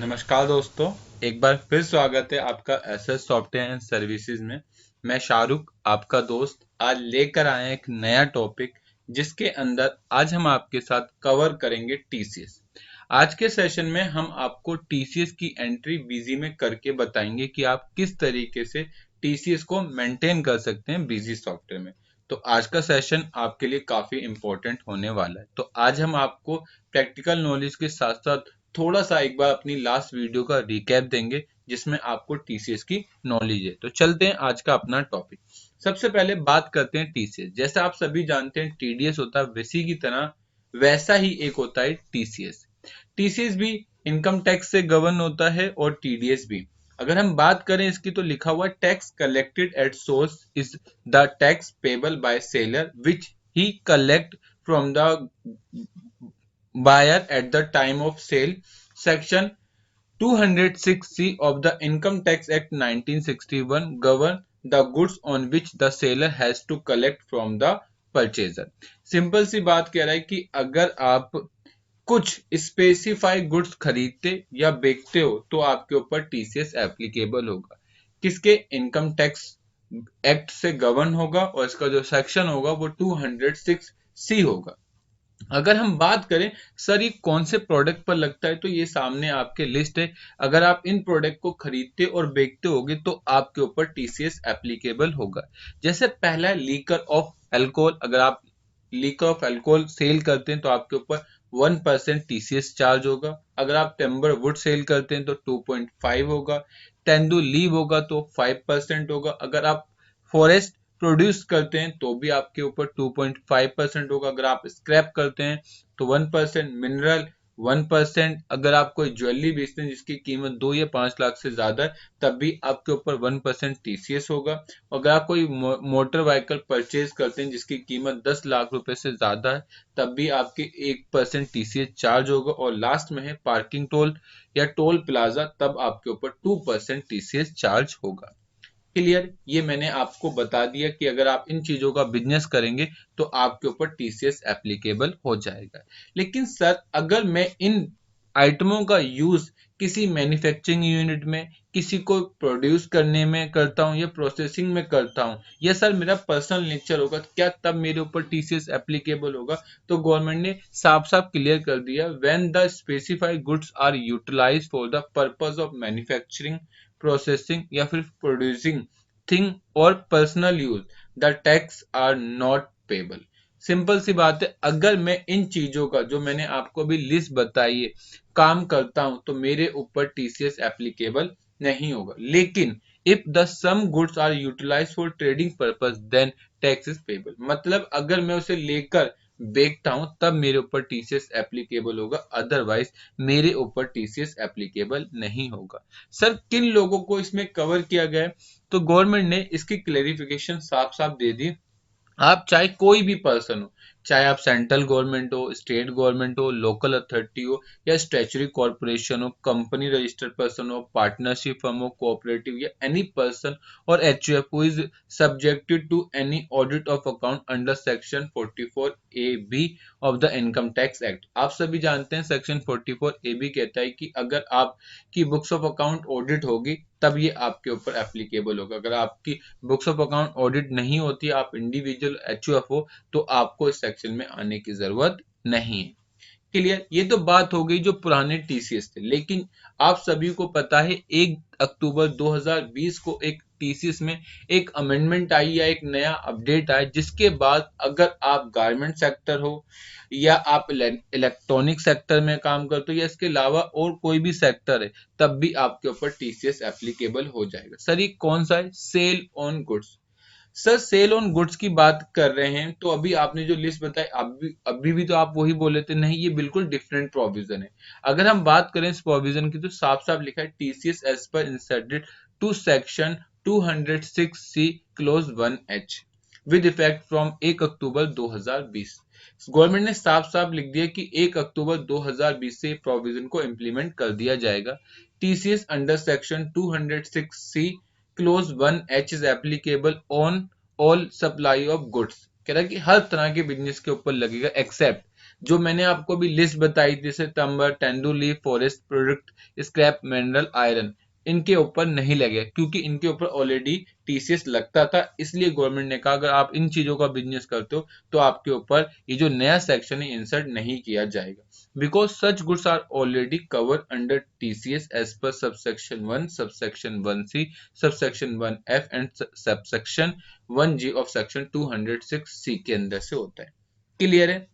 नमस्कार दोस्तों, एक बार फिर स्वागत है आपका एसएस सॉफ्टवेयर एंड सर्विसेज में। मैं शाहरुख आपका दोस्त आज लेकर आया एक नया टॉपिक जिसके अंदर आज हम आपके साथ कवर करेंगे टीसीएस। आज के सेशन में हम आपको टीसीएस की एंट्री बिजी में करके बताएंगे कि आप किस तरीके से टीसीएस को मेंटेन कर सकते हैं बिजी सॉफ्टवेयर में। तो आज का सेशन आपके लिए काफी इंपॉर्टेंट होने वाला है। तो आज हम आपको प्रैक्टिकल नॉलेज के साथ साथ थोड़ा सा एक बार अपनी लास्ट वीडियो का रिकैप देंगे जिसमें आपको टीसीएस की नॉलेज है। तो चलते हैं आज का अपना टॉपिक। सबसे पहले बात करते हैं टीसीएस। जैसा आप सभी जानते हैं टीडीएस होता है वैसी की तरह वैसा ही एक होता है टीसीएस। टीसीएस भी इनकम टैक्स से गवर्न होता है और टीडीएस भी। अगर हम बात करें इसकी तो लिखा हुआ tax collected at source is the tax payable by seller which he collect from the buyer at the time of sale. Section 206C of the Income Tax Act 1961 govern the goods on which the seller has to collect from the purchaser. Simple सी बात कह रहा है कि अगर आप कुछ specify goods खरीदते या बेचते हो तो आपके ऊपर टीसीएस एप्लीकेबल होगा। किसके? इनकम टैक्स एक्ट से गवर्न होगा और इसका जो सेक्शन होगा वो 206C होगा। अगर हम बात करें सर ये कौन से प्रोडक्ट पर लगता है, तो ये सामने आपके लिस्ट है। अगर आप इन प्रोडक्ट को खरीदते और बेचते होगे तो आपके ऊपर टीसीएस एप्लीकेबल होगा। जैसे पहला है लीकर ऑफ अल्कोहल। अगर आप लीकर ऑफ अल्कोहल सेल करते हैं तो आपके ऊपर 1% टीसीएस चार्ज होगा। अगर आप टेम्बर वुड सेल करते हैं तो 2.5 होगा। तेंदू लीव होगा तो 5% होगा। अगर आप फॉरेस्ट प्रोड्यूस करते हैं तो भी आपके ऊपर 2.5% होगा। अगर आप स्क्रैप करते हैं तो 1%, मिनरल 1%। अगर आप कोई ज्वेलरी बेचते हैं जिसकी कीमत 2 या 5 लाख से ज्यादा है तब भी आपके ऊपर 1% टीसीएस होगा। अगर आप कोई मोटर व्हीकल परचेज करते हैं जिसकी कीमत 10 लाख रुपए से ज्यादा है तब भी आपके 1% टीसीएस चार्ज होगा। और लास्ट में है पार्किंग टोल या टोल प्लाजा, तब आपके ऊपर 2% टीसीएस चार्ज होगा। क्लियर? ये मैंने आपको बता दिया कि अगर आप इन चीजों का बिजनेस करेंगे तो आपके ऊपर टीसीएस एप्लीकेबल हो जाएगा। लेकिन सर अगर मैं इन आइटमों का यूज किसी मैन्युफैक्चरिंग यूनिट में, किसी को प्रोड्यूस करने में करता हूँ या प्रोसेसिंग में करता हूँ, या सर मेरा पर्सनल नेचर होगा, क्या तब मेरे ऊपर टीसीएस एप्लीकेबल होगा? तो गवर्नमेंट ने साफ साफ क्लियर कर दिया, when the specified goods are utilised for the purpose of manufacturing, processing या फिर प्रोड्यूसिंग थिंग और personal use, the tax are not payable. Simple सी बात है, अगर मैं इन चीजों का जो मैंने आपको अभी लिस्ट बताई है काम करता हूं तो मेरे ऊपर टीसीएस एप्लीकेबल नहीं होगा। लेकिन if the some goods are utilised for trading purpose then tax is payable. मतलब अगर मैं उसे लेकर बेचता हूं तब मेरे ऊपर टीसीएस एप्लीकेबल होगा, अदरवाइज मेरे ऊपर टीसीएस एप्लीकेबल नहीं होगा। सर किन लोगों को इसमें कवर किया गया है? तो गवर्नमेंट ने इसकी क्लेरिफिकेशन साफ साफ दे दी। आप चाहे कोई भी पर्सन हो, चाहे आप सेंट्रल गवर्नमेंट हो, स्टेट गवर्नमेंट हो, लोकल अथॉरिटी हो या स्टैच्यूटरी कॉर्पोरेशन हो, कंपनी रजिस्टर्ड पर्सन हो, पार्टनरशिप फर्म हो, कोऑपरेटिव या एनी पर्सन और HUF who is subjected to any audit of account under section 44A(b) of the income tax act. आप सभी जानते हैं सेक्शन 44A(b) कहता है कि अगर आपकी बुक्स ऑफ अकाउंट ऑडिट होगी तब ये आपके ऊपर एप्लीकेबल होगा। अगर आपकी बुक्स ऑफ अकाउंट ऑडिट नहीं होती, आप इंडिविजुअल एचयूएफ हो, तो आपको इस सेक्शन में आने की जरूरत नहीं है। क्लियर? ये तो बात हो गई जो पुराने टीसीएस थे। लेकिन आप सभी को पता है 1 अक्टूबर 2020 को एक टीसीएस में एक अमेंडमेंट आई या एक नया अपडेट आया, जिसके बाद अगर आप गारमेंट सेक्टर हो या आप इलेक्ट्रॉनिक सेक्टर में काम करते हो या इसके अलावा और कोई भी सेक्टर है तब भी आपके ऊपर टीसीएस एप्लीकेबल हो जाएगा। सर ये कौन सा है? Sale on goods. Sir sale on goods की बात कर रहे हैं तो अभी आपने जो लिस्ट बताई अभी भी तो आप वही बोले थे, नहीं ये बिल्कुल डिफरेंट प्रोविजन है। अगर हम बात करें इस प्रोविजन की तो साफ साफ लिखा है TCS as per inserted to section 206C clause 1H with effect from 1 October 2020। Government ने साफ साफ लिख दिया कि 1 अक्टूबर 2020 से प्रोविजन को इंप्लीमेंट कर दिया जाएगा। TCS under section 206C clause 1H is applicable on all supply of goods. कह रहा है कि हर तरह के बिजनेस के ऊपर लगेगा एक्सेप्ट जो मैंने आपको भी लिस्ट बताई जैसे टम्बर, टेंडुली, forest product, scrap, mineral, iron, इनके ऊपर नहीं लगे क्योंकि इनके ऊपर ऑलरेडी टीसीएस लगता था। इसलिए गवर्नमेंट ने कहा अगर आप इन चीजों का बिजनेस करते हो तो आपके ऊपर ये जो नया सेक्शन है इंसर्ट नहीं किया जाएगा, because such goods are already covered under TCS as per subsection 1, subsection 1C, subsection 1F and subsection 1G of section 206C के अंदर से होता है। क्लियर है?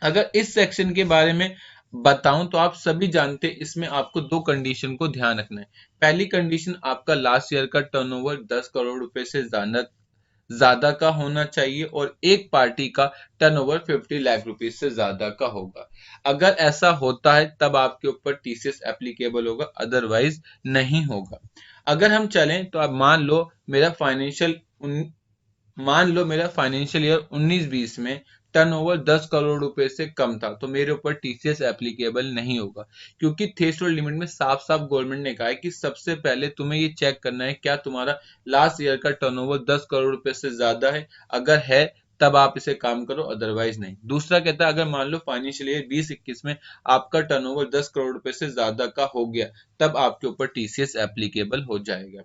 अगर इस सेक्शन के बारे में बताऊं तो आप सभी जानते हैं इसमें आपको दो कंडीशन को ध्यान रखना है। पहली कंडीशन आपका लास्ट ईयर का टर्नओवर 10 करोड़ रुपए से ज्यादा का होना चाहिए और एक पार्टी का टर्नओवर 50 लाख रुपीस से ज्यादा का होगा। अगर ऐसा होता है तब आपके ऊपर टीसीएस एप्लीकेबल होगा, अदरवाइज नहीं होगा। अगर हम चलें तो अब मान लो मेरा फाइनेंशियल ईयर 19-20 में टर्नओवर 10 करोड़ रुपए से कम था तो मेरे ऊपर टीसीएस एप्लीकेबल नहीं होगा, क्योंकि थ्रेशोल्ड लिमिट में साफ साफ गवर्नमेंट ने कहा है कि सबसे पहले तुम्हें ये चेक करना है क्या तुम्हारा लास्ट ईयर का टर्नओवर 10 करोड़ रुपए से ज्यादा है, अगर है तब आप इसे काम करो, अदरवाइज नहीं। दूसरा कहता है अगर मान लो फाइनेंशियल ईयर 20-21 में आपका टर्नओवर 10 करोड़ रुपए से ज्यादा का हो गया तब आपके ऊपर टीसीएस एप्लीकेबल हो जाएगा।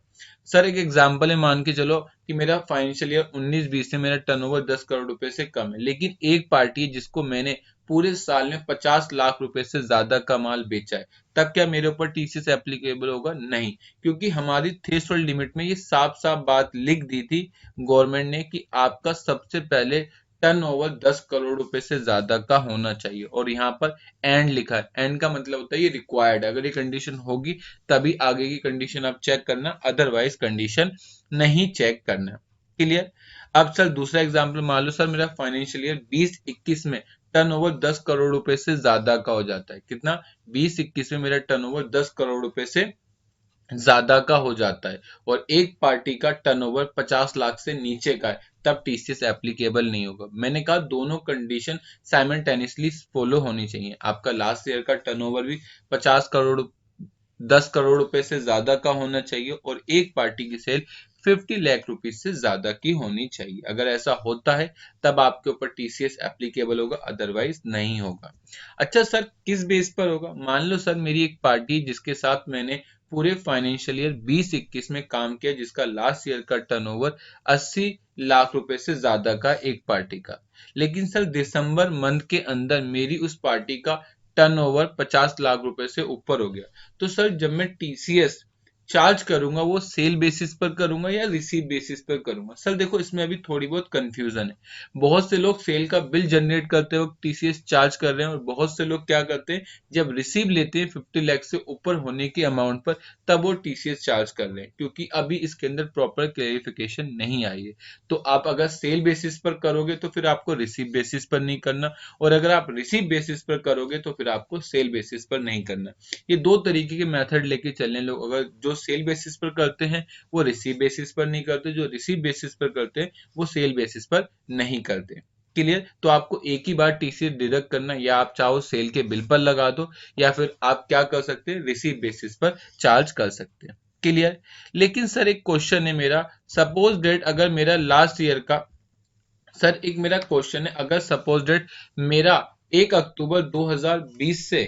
सर एक एग्जांपल है, मान के चलो कि मेरा फाइनेंशियल ईयर 19-20 में मेरा टर्नओवर 10 करोड़ रुपए से कम है, लेकिन एक पार्टी है जिसको मैंने पूरे साल में 50 लाख रुपए से ज्यादा का माल बेचा है, तब क्या मेरे ऊपर टीसीएस एप्लीकेबल होगा? नहीं, क्योंकि हमारी थ्रेशोल्ड लिमिट में ये साफ साफ बात लिख दी थी गवर्नमेंट ने कि आपका सबसे पहले टर्नओवर 10 करोड़ रुपए से ज्यादा का होना चाहिए, और यहाँ पर एंड लिखा है। एंड का मतलब होता है ये रिक्वायर्ड, अगर ये कंडीशन होगी तभी आगे की कंडीशन आप चेक करना, अदरवाइज कंडीशन नहीं चेक करना। क्लियर? अब सर दूसरा एग्जांपल मान लो सर मेरा फाइनेंशियल ईयर 20-21 में टर्नओवर 10 करोड़ रुपए से ज्यादा का हो जाता है। कितना? 20-21 में मेरा टर्नओवर 10 करोड़ रुपए से ज्यादा का हो जाता है और एक पार्टी का टर्नओवर 50 लाख से नीचे का है, तब टीसीएस एप्लीकेबल नहीं होगा। मैंने कहा दोनों कंडीशन साइमल्टेनियसली फॉलो होनी चाहिए। आपका लास्ट ईयर का टर्नओवर भी 10 करोड़ रुपए से ज्यादा का होना चाहिए और एक पार्टी की सेल 50 लाख रुपीज से ज्यादा की होनी चाहिए। अगर ऐसा होता है तब आपके ऊपर टीसीएस एप्लीकेबल होगा, अदरवाइज नहीं होगा। अच्छा सर किस बेस पर होगा? मान लो सर मेरी एक पार्टी जिसके साथ मैंने पूरे फाइनेंशियल ईयर 20-21 में काम किया, जिसका लास्ट ईयर का टर्नओवर 80 लाख रुपए से ज्यादा का एक पार्टी का, लेकिन सर दिसंबर मंथ के अंदर मेरी उस पार्टी का टर्नओवर 50 लाख रुपए से ऊपर हो गया, तो सर जब मैं टीसीएस चार्ज करूंगा वो सेल बेसिस पर करूंगा या रिसीव बेसिस पर करूंगा? सर देखो इसमें अभी थोड़ी बहुत कंफ्यूजन है। बहुत से लोग सेल का बिल जनरेट करते वक्त टीसीएस चार्ज कर रहे हैं और बहुत से लोग क्या करते हैं जब रिसीव लेते हैं 50 लाख से ऊपर होने के अमाउंट पर तब वो टीसीएस चार्ज कर रहे हैं, क्योंकि अभी इसके अंदर प्रॉपर क्लेरिफिकेशन नहीं आई है। तो आप अगर सेल बेसिस पर करोगे तो फिर आपको रिसीव बेसिस पर नहीं करना, और अगर आप रिसीव बेसिस पर करोगे तो फिर आपको सेल बेसिस पर नहीं करना। ये दो तरीके के मेथड लेके चलने लोग, अगर जो सेल बेसिस पर करते हैं वो रिसीव बेसिस पर नहीं करते, जो रिसीव बेसिस पर करते हैं वो सेल बेसिस पर नहीं करते। क्लियर? तो आपको एक ही बार टीसीएस डिडक्ट करना, या आप चाहो सेल के बिल पर लगा दो या फिर आप क्या कर सकते हैं रिसीव बेसिस पर चार्ज कर सकते हैं। क्लियर? लेकिन सर एक क्वेश्चन है मेरा, सपोज डेट अगर मेरा लास्ट ईयर का, सर एक मेरा क्वेश्चन है, अगर सपोज डेट मेरा 1 अक्टूबर 2020 से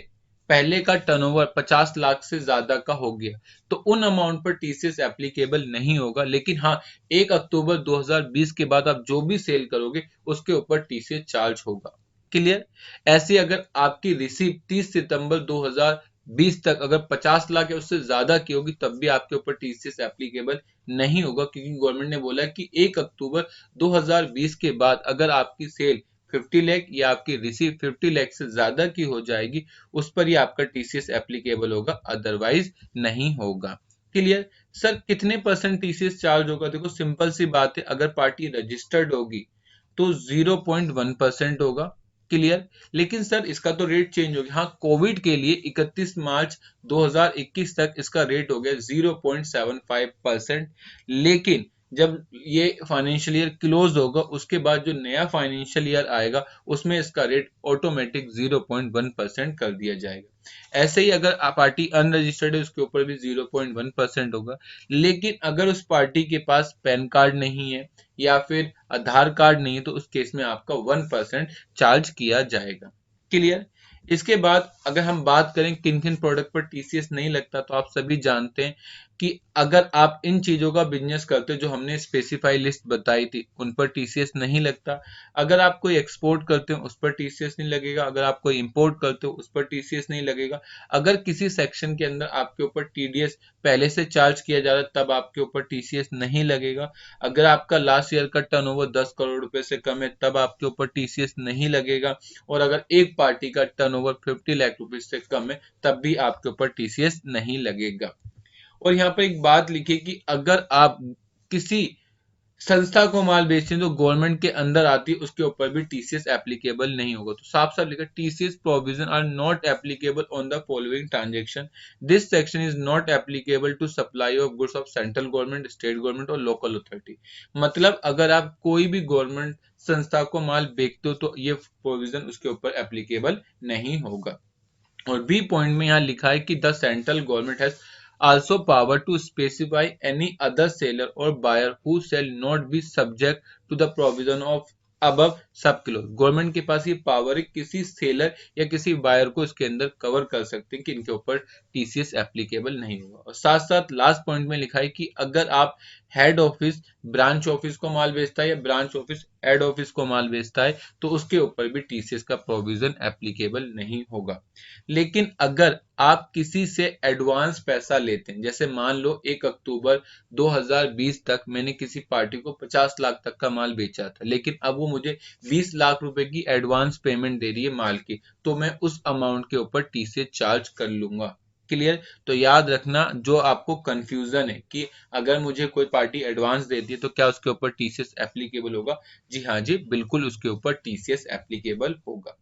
पहले का टर्नओवर 50 लाख से ज्यादा का हो गया तो उन अमाउंट पर टीसीएस एप्लीकेबल नहीं होगा, लेकिन हाँ 1 अक्टूबर 2020 के बाद आप जो भी सेल करोगे उसके ऊपर टीसीएस चार्ज होगा। क्लियर? ऐसे अगर आपकी रिसीव 30 सितंबर 2020 तक अगर 50 लाख या उससे ज्यादा की होगी तब भी आपके ऊपर टीसीएस एप्लीकेबल नहीं होगा, क्योंकि गवर्नमेंट ने बोला कि 1 अक्टूबर 2020 के बाद अगर आपकी सेल 50 लाख या आपकी रिसीव 50 लाख से ज्यादा की हो जाएगी उस पर ही आपका टीसीएस एप्लीकेबल होगा, अदरवाइज नहीं होगा। क्लियर? सर कितने परसेंट टीसीएस चार्ज होगा? देखो सिंपल सी बात है, अगर पार्टी रजिस्टर्ड होगी तो 0.1% होगा। क्लियर? लेकिन सर इसका तो रेट चेंज हो गया। हाँ कोविड के लिए 31 मार्च 2021 तक इसका रेट हो गया 0.75%, लेकिन जब ये फाइनेंशियल ईयर क्लोज होगा उसके बाद जो नया फाइनेंशियल ईयर आएगा उसमें इसका रेट ऑटोमेटिक 0.1% कर दिया जाएगा। ऐसे ही अगर पार्टी अनरजिस्टर्ड है उसके ऊपर भी 0.1% होगा, लेकिन अगर उस पार्टी के पास पैन कार्ड नहीं है या फिर आधार कार्ड नहीं है तो उस केस में आपका 1% चार्ज किया जाएगा। क्लियर। इसके बाद अगर हम बात करें किन किन प्रोडक्ट पर टीसीएस नहीं लगता, तो आप सभी जानते हैं कि अगर आप इन चीजों का बिजनेस करते हो जो हमने स्पेसिफाई लिस्ट बताई थी, उन पर टीसीएस नहीं लगता। अगर आप कोई एक्सपोर्ट करते हो उस पर टीसीएस नहीं लगेगा, अगर आप कोई इंपोर्ट करते हो उस पर टीसीएस नहीं लगेगा, अगर किसी सेक्शन के अंदर आपके ऊपर टीडीएस पहले से चार्ज किया जा रहा है तब आपके ऊपर टीसीएस नहीं लगेगा, अगर आपका लास्ट ईयर का टर्नओवर 10 करोड़ रुपए से कम है तब आपके ऊपर टीसीएस नहीं लगेगा, और अगर एक पार्टी का टर्नओवर 50 लाख रुपीज से कम है तब भी आपके ऊपर टीसीएस नहीं लगेगा। और यहाँ पर एक बात लिखिए कि अगर आप किसी संस्था को माल बेचते हैं जो गवर्नमेंट के अंदर आती है उसके ऊपर भी टीसीएस एप्लीकेबल नहीं होगा। तो साफ साफ लिखा, TCS provision are not applicable on the following transaction, this section is not applicable to supply of goods of central government, state government और लोकल अथॉरिटी। मतलब अगर आप कोई भी गवर्नमेंट संस्था को माल बेचते हो तो ये प्रोविजन उसके ऊपर एप्लीकेबल नहीं होगा। और बी पॉइंट में यहाँ लिखा है कि the central government has also power to specify any other seller or buyer who shall not be subject to the provision of above सब क्लोज। गवर्नमेंट के पास ये पावर है किसी सेलर या किसी बायर को इसके अंदर कवर कर सकते हैं कि इनके ऊपर टीसीएस एप्लीकेबल नहीं होगा। और साथ साथ लास्ट पॉइंट में लिखा है कि अगर आप हेड ऑफिस ब्रांच ऑफिस को माल बेचता है या ब्रांच ऑफिस हेड ऑफिस को माल बेचता है तो उसके ऊपर भी टीसीएस का प्रोविजन एप्लीकेबल नहीं होगा। लेकिन अगर आप किसी से एडवांस पैसा लेते हैं, जैसे मान लो 1 अक्टूबर 2020 तक मैंने किसी पार्टी को 50 लाख तक का माल बेचा था, लेकिन अब वो मुझे 20 लाख रुपए की एडवांस पेमेंट दे रही है माल की, तो मैं उस अमाउंट के ऊपर टीसीएस चार्ज कर लूंगा। क्लियर। तो याद रखना, जो आपको कंफ्यूजन है कि अगर मुझे कोई पार्टी एडवांस देती है तो क्या उसके ऊपर टीसीएस एप्लीकेबल होगा, जी हाँ जी बिल्कुल उसके ऊपर टीसीएस एप्लीकेबल होगा।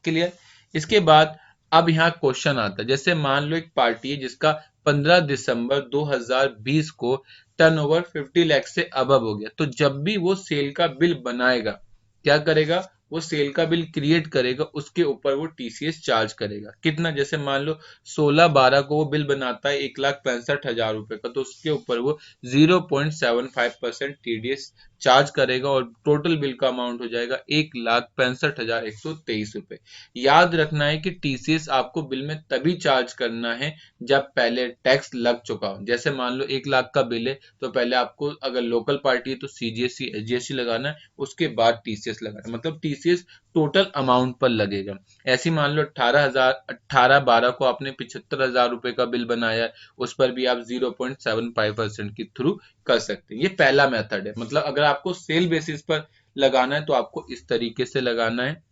क्लियर। इसके बाद अब यहाँ क्वेश्चन आता है, जैसे मान लो एक पार्टी है जिसका 15 दिसंबर 2020 को टर्नओवर 50 लाख से अबव हो गया, तो जब भी वो सेल का बिल बनाएगा क्या करेगा, वो सेल का बिल क्रिएट करेगा, उसके ऊपर वो टीसीएस चार्ज करेगा। कितना, जैसे मान लो 16/12 को वो बिल बनाता है 1,65,000 रुपए का, तो उसके ऊपर वो 0.75% टीडीएस चार्ज करेगा और टोटल बिल का अमाउंट हो जाएगा 1,65,123 रुपए। याद रखना है कि टीसीएस आपको बिल में तभी चार्ज करना है जब पहले टैक्स लग चुका हो। जैसे मान लो 1 लाख का बिल है तो पहले आपको अगर लोकल पार्टी है तो सीजीएसटी एसजीएसटी लगाना है, उसके बाद टीसीएस लगाना है, मतलब टीसीएस टोटल अमाउंट पर लगेगा। ऐसे मान लो 18/12 को आपने 75,000 रुपए का बिल बनाया है, उस पर भी आप 0.75% के थ्रू कर सकते हैं। ये पहला मेथड है, मतलब अगर आपको सेल बेसिस पर लगाना है तो आपको इस तरीके से लगाना है।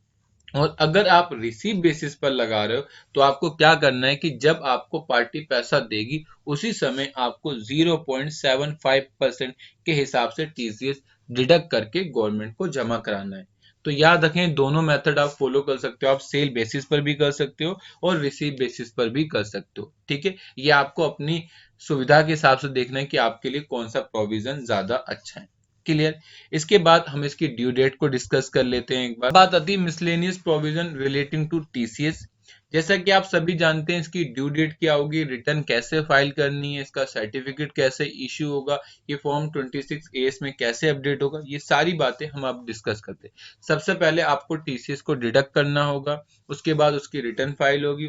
और अगर आप रिसीव बेसिस पर लगा रहे हो तो आपको क्या करना है कि जब आपको पार्टी पैसा देगी उसी समय आपको 0.75% के हिसाब से टीसीएस डिडक्ट करके गवर्नमेंट को जमा कराना है। तो याद रखें, दोनों मेथड आप फॉलो कर सकते हो, आप सेल बेसिस पर भी कर सकते हो और रिसीव बेसिस पर भी कर सकते हो। ठीक है, ये आपको अपनी सुविधा के हिसाब से देखना है कि आपके लिए कौन सा प्रोविजन ज्यादा अच्छा है। क्लियर। इसके बाद हम इसकी ड्यू डेट को डिस्कस कर लेते हैं। एक बात आती है miscellaneous provision relating to TCS. जैसा कि आप सभी जानते हैं इसकी ड्यू डेट क्या होगी, रिटर्न कैसे फाइल करनी है, इसका सर्टिफिकेट कैसे इश्यू होगा, ये फॉर्म 26A में कैसे अपडेट होगा, ये सारी बातें हम अब डिस्कस करते हैं। सबसे पहले आपको टीसीएस को डिडक्ट करना होगा, उसके बाद उसकी रिटर्न फाइल होगी,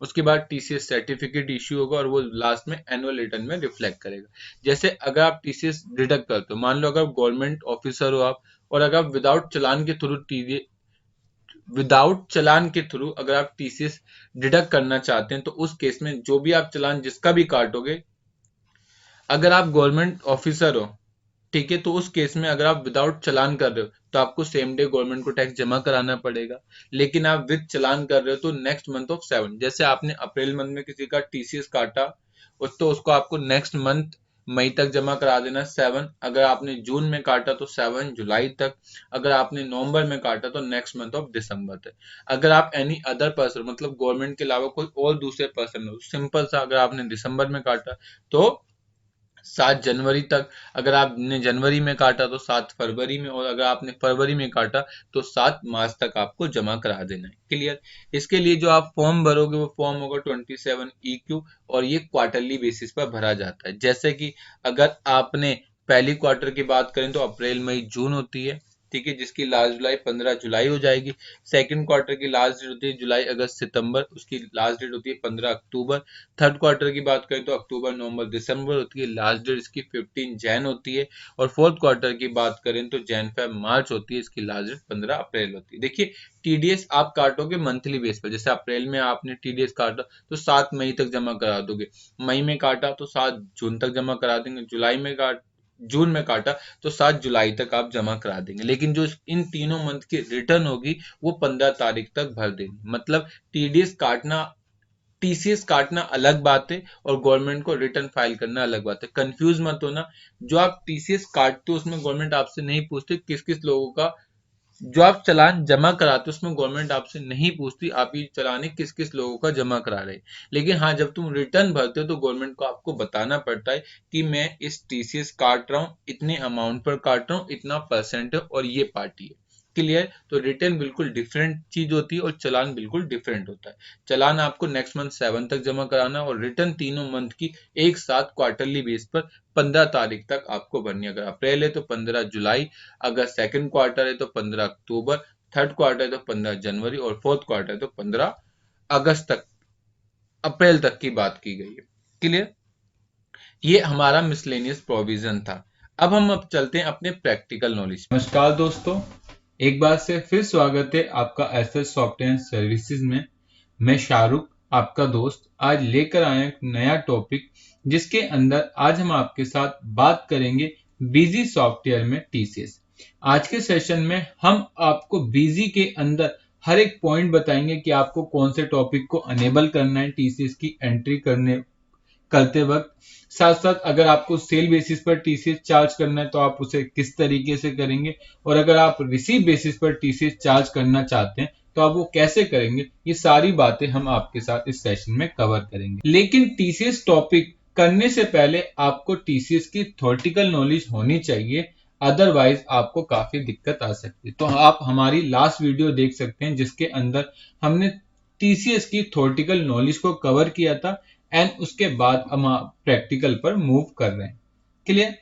उसके बाद टीसीएस सर्टिफिकेट इश्यू होगा और वो लास्ट में एनुअल रिटर्न में रिफ्लेक्ट करेगा। जैसे अगर आप टीसीएस डिडक्ट करते हो, मान लो अगर गवर्नमेंट ऑफिसर हो आप और अगर आप विदाउट चलान के थ्रू अगर आप टीसीएस डिडक्ट करना चाहते हैं तो उस केस में जो भी आप चलान जिसका भी काटोगे, अगर आप गवर्नमेंट ऑफिसर हो, ठीक है, तो उस केस में अगर आप विदाउट चलान कर रहे हो तो आपको सेम डे गवर्नमेंट को टैक्स जमा कराना पड़ेगा। लेकिन आप विद चलान कर रहे हो तो नेक्स्ट मंथ ऑफ 7, जैसे आपने अप्रैल मंथ में किसी का टीसीएस काटा तो उसको आपको नेक्स्ट मंथ मई तक जमा करा देना 7, अगर आपने जून में काटा तो 7 जुलाई तक, अगर आपने नवंबर में काटा तो नेक्स्ट मंथ ऑफ दिसंबर तक। अगर आप एनी अदर पर्सन, मतलब गवर्नमेंट के अलावा कोई और दूसरे पर्सन हो, सिंपल सा अगर आपने दिसंबर में काटा तो 7 जनवरी तक, अगर आपने जनवरी में काटा तो 7 फरवरी में, और अगर आपने फरवरी में काटा तो 7 मार्च तक आपको जमा करा देना है। क्लियर। इसके लिए जो आप फॉर्म भरोगे वो फॉर्म होगा 27EQ और ये क्वार्टरली बेसिस पर भरा जाता है। जैसे कि अगर आपने पहली क्वार्टर की बात करें तो अप्रैल मई जून होती है, ठीक है, जिसकी लास्ट जुलाई 15 जुलाई हो जाएगी। सेकंड क्वार्टर की लास्ट डेट होती है जुलाई अगस्त सितंबर, उसकी लास्ट डेट होती है 15 अक्टूबर। थर्ड क्वार्टर की बात करें तो अक्टूबर नवंबर दिसंबर होती है, लास्ट डेट इसकी 15 जैन होती है। और फोर्थ क्वार्टर की बात करें तो जैन फेब मार्च होती है, इसकी लास्ट डेट 15 अप्रैल होती है। देखिए टीडीएस आप काटोगे मंथली बेस पर, जैसे अप्रैल में आपने टीडीएस काटा तो 7 मई तक जमा करा दोगे, मई में काटा तो 7 जून तक जमा करा देंगे, जुलाई में जून में काटा तो 7 जुलाई तक आप जमा करा देंगे। लेकिन जो इन तीनों मंथ की रिटर्न होगी वो 15 तारीख तक भर देंगे। मतलब टीसीएस काटना अलग बात है और गवर्नमेंट को रिटर्न फाइल करना अलग बात है। कंफ्यूज मत होना, जो आप टीसीएस काटते हो उसमें गवर्नमेंट आपसे नहीं पूछती किस किस लोगों का, जो आप चालान जमा कराते हो उसमें गवर्नमेंट आपसे नहीं पूछती आप ये चालान किस किस लोगों का जमा करा रहे। लेकिन हाँ, जब तुम रिटर्न भरते हो तो गवर्नमेंट को आपको बताना पड़ता है कि मैं इस टीसीएस काट रहा हूँ, इतने अमाउंट पर काट रहा हूँ, इतना परसेंट है और ये पार्टी है। क्लियर? तो रिटर्न बिल्कुल डिफरेंट चीज होती है और चालान बिल्कुल डिफरेंट होता है। चालान आपको नेक्स्ट मंथ 7 तक जमा कराना और रिटर्न तीनों मंथ की एक साथ क्वार्टरली बेस पर 15 तारीख तक आपको भरनी है। अगर अप्रैल है तो 15 जुलाई, अगर सेकंड क्वार्टर है तो 15 अक्टूबर, थर्ड क्वार्टर है तो 15 जनवरी और फोर्थ क्वार्टर है तो 15 अगस्त तक, अप्रैल तक की बात की गई है। क्लियर? ये हमारा मिसलेनियस प्रोविजन था। अब चलते हैं अपने प्रैक्टिकल नॉलेज। नमस्कार दोस्तों, एक बार से फिर स्वागत है आपका एसएस सॉफ्टवेयर सर्विसेज में। मैं शाहरुख आपका दोस्त आज लेकर आया एक नया टॉपिक, जिसके अंदर आज हम आपके साथ बात करेंगे बीजी सॉफ्टवेयर में टीसीएस। आज के सेशन में हम आपको बीजी के अंदर हर एक पॉइंट बताएंगे कि आपको कौन से टॉपिक को अनेबल करना है टीसीएस की एंट्री करते वक्त। साथ साथ अगर आपको सेल बेसिस पर टीसीएस चार्ज करना है तो आप उसे किस तरीके से करेंगे, और अगर आप रिसीव बेसिस पर टीसीएस चार्ज करना चाहते हैं तो आप वो कैसे करेंगे, ये सारी बातें हम आपके साथ इस सेशन में कवर करेंगे। लेकिन टीसीएस टॉपिक करने से पहले आपको टीसीएस की थ्योरेटिकल नॉलेज होनी चाहिए, अदरवाइज आपको काफी दिक्कत आ सकती है। तो आप हमारी लास्ट वीडियो देख सकते हैं जिसके अंदर हमने टीसीएस की थ्योरेटिकल नॉलेज को कवर किया था एंड उसके बाद हम प्रैक्टिकल पर मूव कर रहे हैं। क्लियर?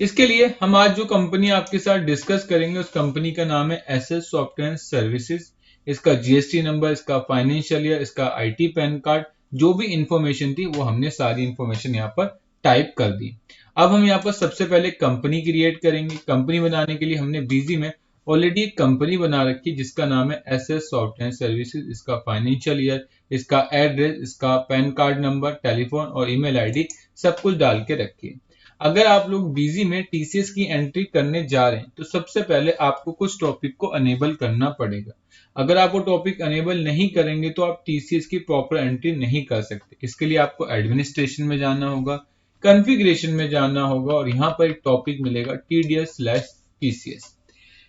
इसके लिए हम आज जो कंपनी आपके साथ डिस्कस करेंगे उस कंपनी का नाम है एसएस सॉफ्टवेयर सर्विसेज। इसका जीएसटी नंबर, इसका फाइनेंशियल ईयर, इसका आईटी पैन कार्ड, जो भी इंफॉर्मेशन थी वो हमने सारी इंफॉर्मेशन यहाँ पर टाइप कर दी। अब हम यहाँ पर सबसे पहले कंपनी क्रिएट करेंगे। कंपनी बनाने के लिए हमने बीजी में ऑलरेडी एक कंपनी बना रखी जिसका नाम है एसएस सॉफ्टवेयर सर्विसेज। इसका फाइनेंशियल ईयर, इसका एड्रेस, इसका पैन कार्ड नंबर, टेलीफोन और ईमेल आईडी सब कुछ डाल के रखिए। अगर आप लोग बीजी में टीसीएस की एंट्री करने जा रहे हैं तो सबसे पहले आपको कुछ टॉपिक को अनेबल करना पड़ेगा। अगर आप वो टॉपिक अनेबल नहीं करेंगे तो आप टीसीएस की प्रॉपर एंट्री नहीं कर सकते। इसके लिए आपको एडमिनिस्ट्रेशन में जाना होगा, कॉन्फ़िगरेशन में जाना होगा और यहाँ पर एक टॉपिक मिलेगा TDS/TCS।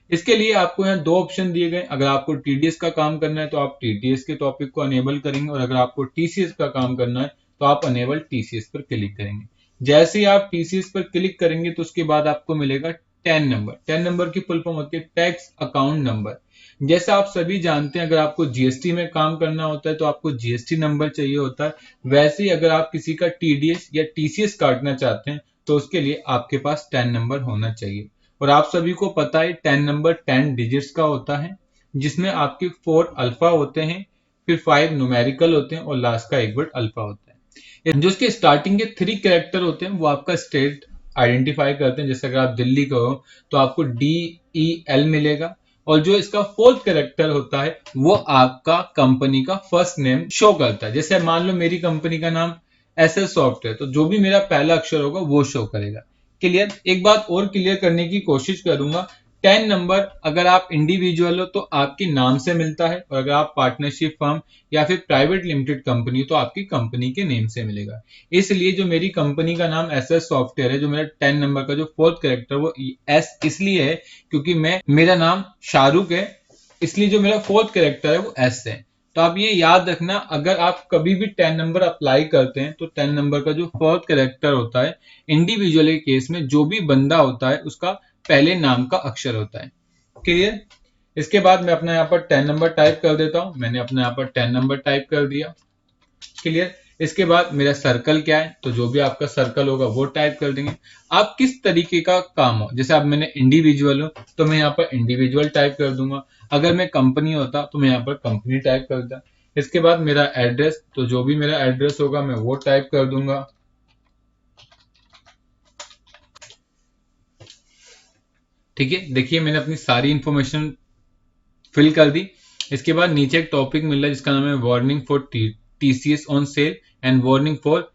इसके लिए आपको यहाँ दो ऑप्शन दिए गए। अगर आपको टीडीएस का काम करना है तो आप टीडीएस के टॉपिक को अनेबल करेंगे, और अगर आपको टीसीएस का काम करना है तो आप अनेबल टीसीएस पर क्लिक करेंगे। जैसे ही आप टीसीएस पर क्लिक करेंगे तो उसके बाद आपको मिलेगा 10 नंबर। 10 नंबर की फुल फॉर्म होती है टैक्स अकाउंट नंबर। जैसा आप सभी जानते हैं, अगर आपको जीएसटी में काम करना होता है तो आपको जीएसटी नंबर चाहिए होता है। वैसे ही अगर आप किसी का टीडीएस या टीसीएस काटना चाहते हैं तो उसके लिए आपके पास 10 नंबर होना चाहिए। और आप सभी को पता है 10 नंबर 10 डिजिट्स का होता है, जिसमें आपके 4 अल्फा होते हैं, फिर 5 न्यूमेरिकल होते हैं और लास्ट का एक वर्ड अल्फा होता है। जो उसके स्टार्टिंग के 3 कैरेक्टर होते हैं वो आपका स्टेट आइडेंटिफाई करते हैं। जैसे अगर आप दिल्ली का हो तो आपको DEL मिलेगा, और जो इसका 4th कैरेक्टर होता है वो आपका कंपनी का फर्स्ट नेम शो करता है। जैसे मान लो मेरी कंपनी का नाम एसएस सॉफ्टवेयर, तो जो भी मेरा पहला अक्षर होगा वो शो करेगा। क्लियर? एक बात और क्लियर करने की कोशिश करूंगा, 10 नंबर अगर आप इंडिविजुअल हो तो आपके नाम से मिलता है, और अगर आप पार्टनरशिप फर्म या फिर प्राइवेट लिमिटेड कंपनी तो आपकी कंपनी के नेम से मिलेगा। इसलिए जो मेरी कंपनी का नाम एसएस सॉफ्टवेयर है, जो मेरा 10 नंबर का जो 4th कैरेक्टर वो एस इसलिए है क्योंकि मेरा नाम शाहरुख है, इसलिए जो मेरा 4th कैरेक्टर है वो एस है। तो आप ये याद रखना, अगर आप कभी भी 10 नंबर अप्लाई करते हैं तो 10 नंबर का जो 4th कैरेक्टर होता है इंडिविजुअल के केस में जो भी बंदा होता है उसका पहले नाम का अक्षर होता है। क्लियर? इसके बाद मैं अपना यहाँ पर 10 नंबर टाइप कर देता हूं। मैंने अपना यहाँ पर 10 नंबर टाइप कर दिया। क्लियर? इसके बाद मेरा सर्कल क्या है, तो जो भी आपका सर्कल होगा वो टाइप कर देंगे। आप किस तरीके का काम हो, जैसे अब मैंने इंडिविजुअल हूं तो मैं यहाँ पर इंडिविजुअल टाइप कर दूंगा, अगर मैं कंपनी होता तो मैं यहाँ पर कंपनी टाइप कर देता। इसके बाद मेरा एड्रेस, तो जो भी मेरा एड्रेस होगा मैं वो टाइप कर दूंगा। ठीक है, देखिए मैंने अपनी सारी इंफॉर्मेशन फिल कर दी। इसके बाद नीचे एक टॉपिक मिल रहा है जिसका नाम है warning for TCS on sale and warning for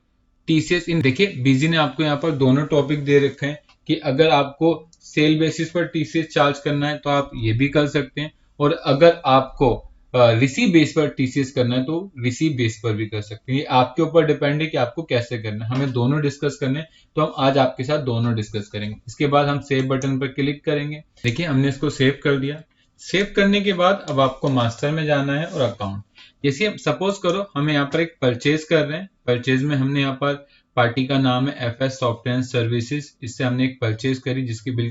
TCS in. देखिए बीजी ने आपको यहाँ पर दोनों टॉपिक दे रखे हैं कि अगर आपको सेल बेसिस पर टीसीएस चार्ज करना है तो आप ये भी कर सकते हैं, और अगर आपको रिसीव बेस पर टीसीएस करना है तो रिसीव बेस पर भी कर सकते हैं। ये आपके ऊपर डिपेंड है कि आपको कैसे करना है। हमें दोनों डिस्कस करने हैं तो हम आज आपके साथ दोनों डिस्कस करेंगे। इसके बाद हम सेव बटन पर क्लिक करेंगे। देखिए हमने इसको सेव कर दिया। सेव करने के बाद अब आपको मास्टर में जाना है और अकाउंट। जैसे सपोज करो हमें यहाँ पर एक परचेज कर रहे हैं, परचेज में हमने यहाँ पर पार्टी का नाम है एफएस सॉफ्टवेयर सर्विसेज, इससे हमने एक परचेज करी जिसकी बिल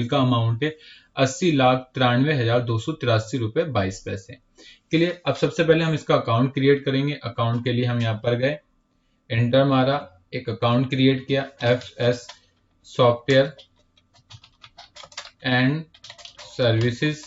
का अमाउंट है 80,93,283 रुपए 22 पैसे के लिए। अब सबसे पहले हम इसका अकाउंट क्रिएट करेंगे। अकाउंट के लिए हम यहाँ पर गए, एंटर मारा, एक अकाउंट क्रिएट किया FS software and services,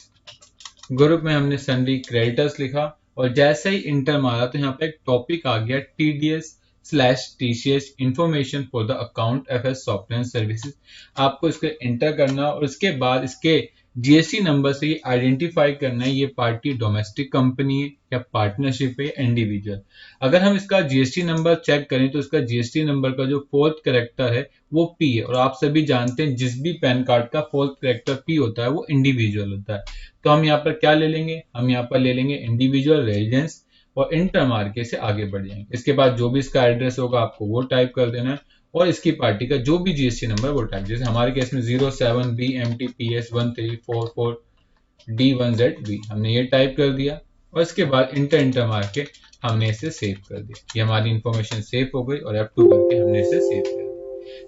group में हमने सन्डी क्रेडिटर्स लिखा, और जैसे ही इंटर मारा तो यहाँ पे एक टॉपिक आ गया TDS/TCS information for the account FS software services. आपको इसको इंटर करना और उसके बाद इसके जीएसटी नंबर से ये आइडेंटिफाई करना है ये पार्टी डोमेस्टिक कंपनी है या पार्टनरशिप है या इंडिविजुअल। अगर हम इसका जीएसटी नंबर चेक करें तो इसका जीएसटी नंबर का जो फोर्थ कैरेक्टर है वो पी है, और आप सभी जानते हैं जिस भी पैन कार्ड का फोर्थ कैरेक्टर पी होता है वो इंडिविजुअल होता है। तो हम यहाँ पर क्या ले लेंगे, हम यहाँ पर ले लेंगे इंडिविजुअल रेजिडेंस और इंटर मार के से आगे बढ़ जाएंगे। इसके बाद जो भी इसका एड्रेस होगा आपको वो टाइप कर देना है, और इसकी पार्टी का जो भी जीएसटी नंबर वो टाइप, जैसे हमारे केस में 07BMTPS134D1ZB हमने ये टाइप कर दिया, और इसके बाद इंटर मार के हमने इसे सेव कर दिया। ये हमारी इंफॉर्मेशन सेव हो गई और F2 करके हमने इसे सेव कर दिया।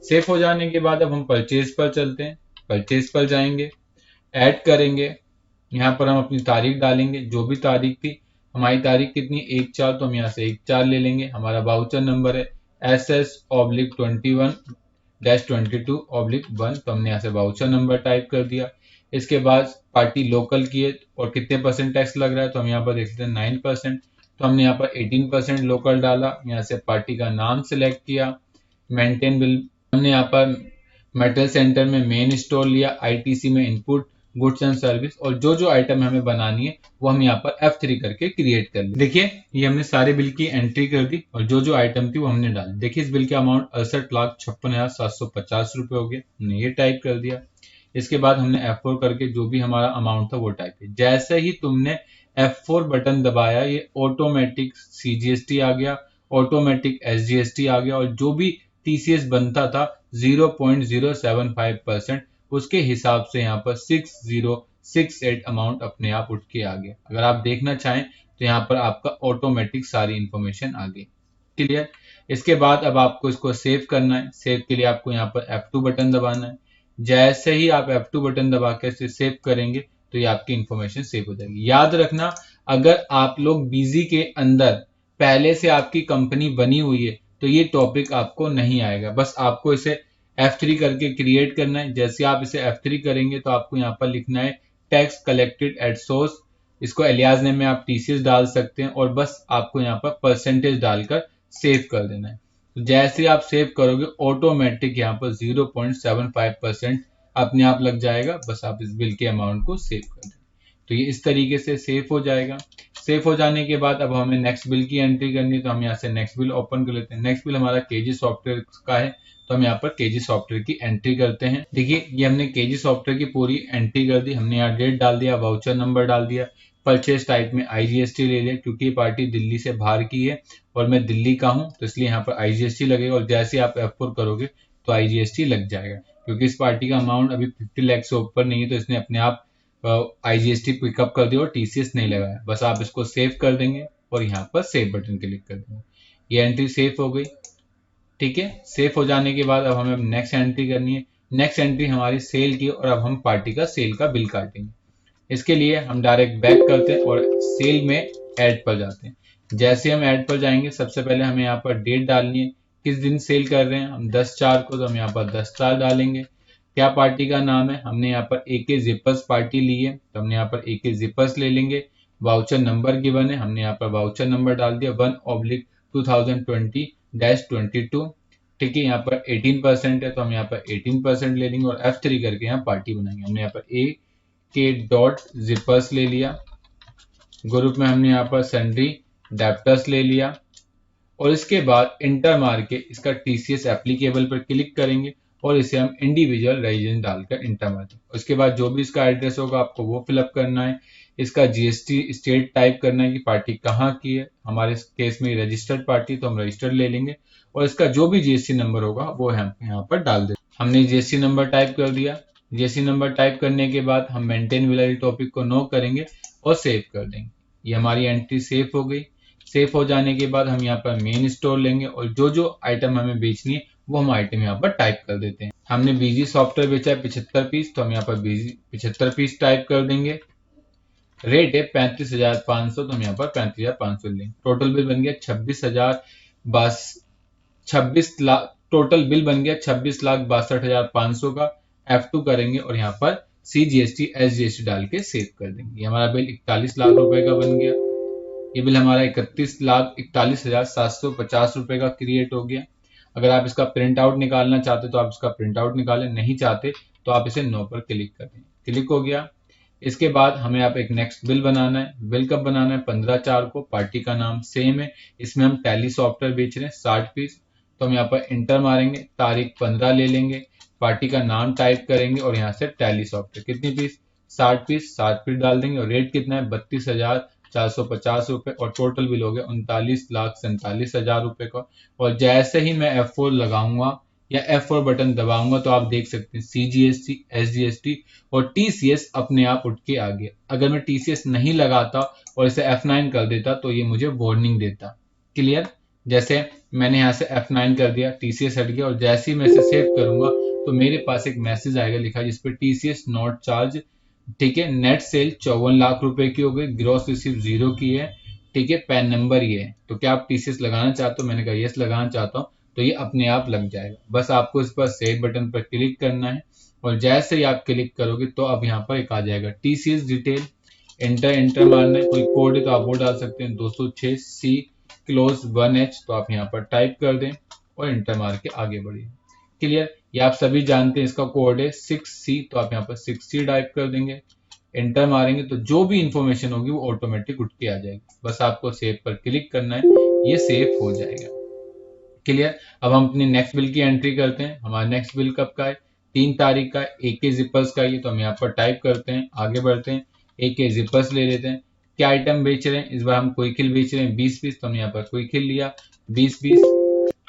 सेव हो जाने के बाद अब हम परचेज पर चलते हैं। परचेज पर जाएंगे, ऐड करेंगे, यहाँ पर हम अपनी तारीख डालेंगे, जो भी तारीख थी। हमारी तारीख कितनी 1/4, तो हम यहाँ से 1/4 ले लेंगे। हमारा वाउचर नंबर है SS/21-22/1, तो हमने यहाँ से वाउचर नंबर टाइप कर दिया। इसके बाद पार्टी लोकल की है और कितने % टैक्स लग रहा है, तो हम यहाँ पर देख सकते हैं 9%, तो हमने यहाँ पर 18% लोकल डाला। यहाँ से पार्टी का नाम सिलेक्ट किया, मेंटेन बिल हमने यहाँ पर मेटल सेंटर में मेन स्टोर लिया, आईटीसी में इनपुट गुड्स एंड सर्विस, और जो जो आइटम हमें बनानी है वो हम यहाँ पर F3 करके क्रिएट कर ली। देखिए ये हमने सारे बिल की एंट्री कर दी और जो जो आइटम थी वो हमने डाली। देखिए इस बिल का अमाउंट 68,56,750 रुपए हो गया, हमने ये टाइप कर दिया। इसके बाद हमने F4 करके जो भी हमारा अमाउंट था वो टाइप किया। जैसे ही तुमने F4 बटन दबाया ये ऑटोमेटिक CGST आ गया, ऑटोमेटिक SGST आ गया, और जो भी TCS बनता था 0.075% उसके हिसाब से यहाँ पर 6068 अमाउंट अपने आप उठ के आ गया। अगर आप देखना चाहें तो यहाँ पर आपका ऑटोमेटिक सारी इंफॉर्मेशन आ गई। क्लियर। इसके बाद अब आपको इसको सेव करना है। सेव के लिए आपको यहाँ पर F2 बटन दबाना है। जैसे ही आप F2 बटन दबा के इसे सेव करेंगे तो ये आपकी इंफॉर्मेशन सेव हो जाएगी। याद रखना अगर आप लोग बीजी के अंदर पहले से आपकी कंपनी बनी हुई है तो ये टॉपिक आपको नहीं आएगा, बस आपको इसे F3 करके क्रिएट करना है। जैसे आप इसे F3 करेंगे तो आपको यहाँ पर लिखना है टैक्स कलेक्टेड एट सोर्स, इसको एलियास नेम में आप TCS डाल सकते हैं, और बस आपको यहाँ पर परसेंटेज डालकर सेव कर देना है। तो जैसे आप सेव करोगे ऑटोमेटिक यहाँ पर 0.75% अपने आप लग जाएगा, बस आप इस बिल के अमाउंट को सेव कर दें। तो ये इस तरीके से सेव हो जाएगा। सेव हो जाने के बाद अब हमें नेक्स्ट बिल की एंट्री करनी है, तो हम यहाँ से नेक्स्ट बिल ओपन कर लेते हैं। नेक्स्ट बिल हमारा केजी सॉफ्टवेयर का है, तो हम यहाँ पर केजी सॉफ्टवेयर की एंट्री करते हैं। देखिए ये हमने केजी सॉफ्टवेयर की पूरी एंट्री कर दी। हमने यहाँ डेट डाल दिया, वाउचर नंबर डाल दिया, परचेज टाइप में IGST ले लिया, क्योंकि ये पार्टी दिल्ली से बाहर की है और मैं दिल्ली का हूँ तो इसलिए यहाँ पर IGST लगेगा, और जैसे आप F4 करोगे तो IGST लग जाएगा। क्योंकि इस पार्टी का अमाउंट अभी 50 लाख से ऊपर नहीं है तो इसने अपने आप IGST पिकअप कर दिया और TCS नहीं लगाया। बस आप इसको सेव कर देंगे और यहाँ पर सेव बटन क्लिक कर देंगे। ये एंट्री सेव हो गई। ठीक है, सेव हो जाने के बाद अब हमें नेक्स्ट एंट्री करनी है। नेक्स्ट एंट्री हमारी सेल की, और अब हम पार्टी का सेल का बिल काटेंगे। इसके लिए हम डायरेक्ट बैक करते हैं और सेल में ऐड पर जाते हैं। जैसे हम ऐड पर जाएंगे सबसे पहले हमें यहाँ पर डेट डालनी है, किस दिन सेल कर रहे हैं, हम 10/4 को, तो हम यहाँ पर 10/4 डालेंगे। क्या पार्टी का नाम है, हमने यहाँ पर एके जिपर्स पार्टी ली है, तो हमने यहाँ पर एके जिपर्स ले लेंगे। वाउचर नंबर गिवन है, हमने यहाँ पर वाउचर नंबर डाल दिया 1/2020-22। ठीक है, यहाँ पर 18% है तो हम यहाँ पर 18% ले लेंगे और F3 करके यहाँ पार्टी बनाएंगे। हमने यहाँ पर ए के डॉट जिपर्स ले लिया, ग्रुप में हमने यहाँ पर सन्ड्री डेप्टर्स ले लिया और इसके बाद इंटर मार के इसका टीसीएस एप्लीकेबल पर क्लिक करेंगे और इसे हम इंडिविजुअल रेजिडेंस डालकर इंटर मारते हैं। उसके बाद जो भी इसका एड्रेस होगा आपको वो फिलअप करना है। इसका जीएसटी स्टेट टाइप करना है कि पार्टी कहाँ की है, हमारे केस में रजिस्टर्ड पार्टी तो हम रजिस्टर्ड ले लेंगे और इसका जो भी जीएसटी नंबर होगा वो हम यहाँ पर डाल देंगे। हमने जीएसटी नंबर टाइप कर दिया। जीएसटी नंबर टाइप करने के बाद हम मेंटेन वैलिडिटी टॉपिक को नो करेंगे और सेव कर देंगे। ये हमारी एंट्री सेव हो गई। सेव हो जाने के बाद हम यहाँ पर मेन स्टोर लेंगे और जो जो आइटम हमें बेचनी है वो हम आइटम यहाँ पर टाइप कर देते हैं। हमने बीजी सॉफ्टवेयर बेचा है 75 पीस, तो हम यहाँ पर बीजी 75 पीस टाइप कर देंगे। रेट है 35,500, तो हम यहाँ पर 35,500 लेंगे। टोटल बिल बन गया 26 लाख, टोटल बिल बन गया 26,62,500 का। F2 करेंगे और यहाँ पर CGST SGST डाल के सेव कर देंगे। ये हमारा बिल 41 लाख रुपए का बन गया। ये बिल हमारा 31,41,750 रुपए का क्रिएट हो गया। अगर आप इसका प्रिंट आउट निकालना चाहते तो आप इसका प्रिंट आउट निकालें, नहीं चाहते तो आप इसे नो पर क्लिक कर दें। क्लिक हो गया। इसके बाद हमें आप एक नेक्स्ट बिल बनाना है। बिल कब बनाना है, 15/4 को। पार्टी का नाम सेम है, इसमें हम टैली सॉफ्टवेयर बेच रहे हैं 60 पीस, तो हम यहाँ पर इंटर मारेंगे, तारीख 15 ले लेंगे, पार्टी का नाम टाइप करेंगे और यहाँ से टैली सॉफ्टवेयर कितनी पीस, 60 पीस, 60 पीस डाल देंगे और रेट कितना है 32,450 रुपए और टोटल बिल हो गया 39,47,000 रुपए का। और जैसे ही मैं F4 लगाऊंगा या F4 बटन दबाऊंगा तो आप देख सकते हैं CGST SGST और TCS अपने आप उठ के आ गया। अगर मैं TCS नहीं लगाता और इसे F9 कर देता तो ये मुझे वार्निंग देता। क्लियर, जैसे मैंने यहाँ से F9 कर दिया, TCS हट गया और जैसे ही मैं इसे सेव करूंगा तो मेरे पास एक मैसेज आएगा लिखा जिसपे TCS नॉट चार्ज। ठीक है, नेट सेल 54 लाख रुपए की हो गई, ग्रॉस रिसीव 0 की है। ठीक है, पैन नंबर ये है। तो क्या आप TCS लगाना चाहते हो, मैंने कहा यस लगाना चाहता हूँ, तो ये अपने आप लग जाएगा। बस आपको इस पर सेव बटन पर क्लिक करना है और जैसे ही आप क्लिक करोगे तो अब यहाँ पर एक आ जाएगा TCS डिटेल। एंटर मारना है, कोई कोड है तो आप वो डाल सकते हैं 206C क्लोज 1H, तो आप यहाँ पर टाइप कर दें और एंटर मार के आगे बढ़िए। क्लियर, ये आप सभी जानते हैं इसका कोड है 6C, तो आप यहाँ पर 6C टाइप कर देंगे, एंटर मारेंगे तो जो भी इंफॉर्मेशन होगी वो ऑटोमेटिक उठ के आ जाएगी। बस आपको सेव पर क्लिक करना है, ये सेव हो जाएगा। क्लियर, अब हम अपनी नेक्स्ट बिल की एंट्री करते हैं। हमारा नेक्स्ट बिल कब का है, 3 तारीख का, एके जिपर्स का। ये तो हम यहाँ पर टाइप करते हैं, आगे बढ़ते हैं, एके जिपर्स ले लेते हैं। क्या आइटम बेच रहे हैं, इस बार हम क्विकहिल बेच रहे हैं 20 पीस, तो हम यहाँ पर क्विकहिल लिया 20 पीस।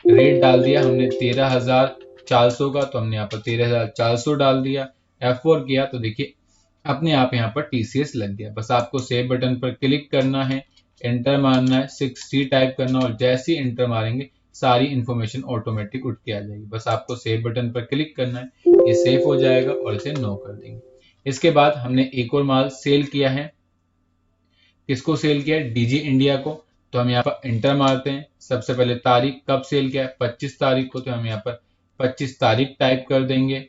रेट डाल दिया हमने 13,400 का, तो हमने यहाँ पर 13,400 डाल दिया। F4 किया तो देखिए अपने आप यहाँ पर TCS लग गया। बस आपको सेव बटन पर क्लिक करना है, एंटर मारना है, 6C टाइप करना और जैसे ही एंटर मारेंगे सारी इंफॉर्मेशन ऑटोमेटिक उठ के आ जाएगी। बस आपको सेव बटन पर क्लिक करना है, ये सेव हो जाएगा और इसे नो कर देंगे। इसके बाद हमने एक और माल सेल किया है। किसको सेल किया है, DG इंडिया को, तो हम यहाँ पर एंटर मारते हैं। सबसे पहले तारीख कब सेल किया है, 25 तारीख को, तो हम यहाँ पर 25 तारीख टाइप कर देंगे।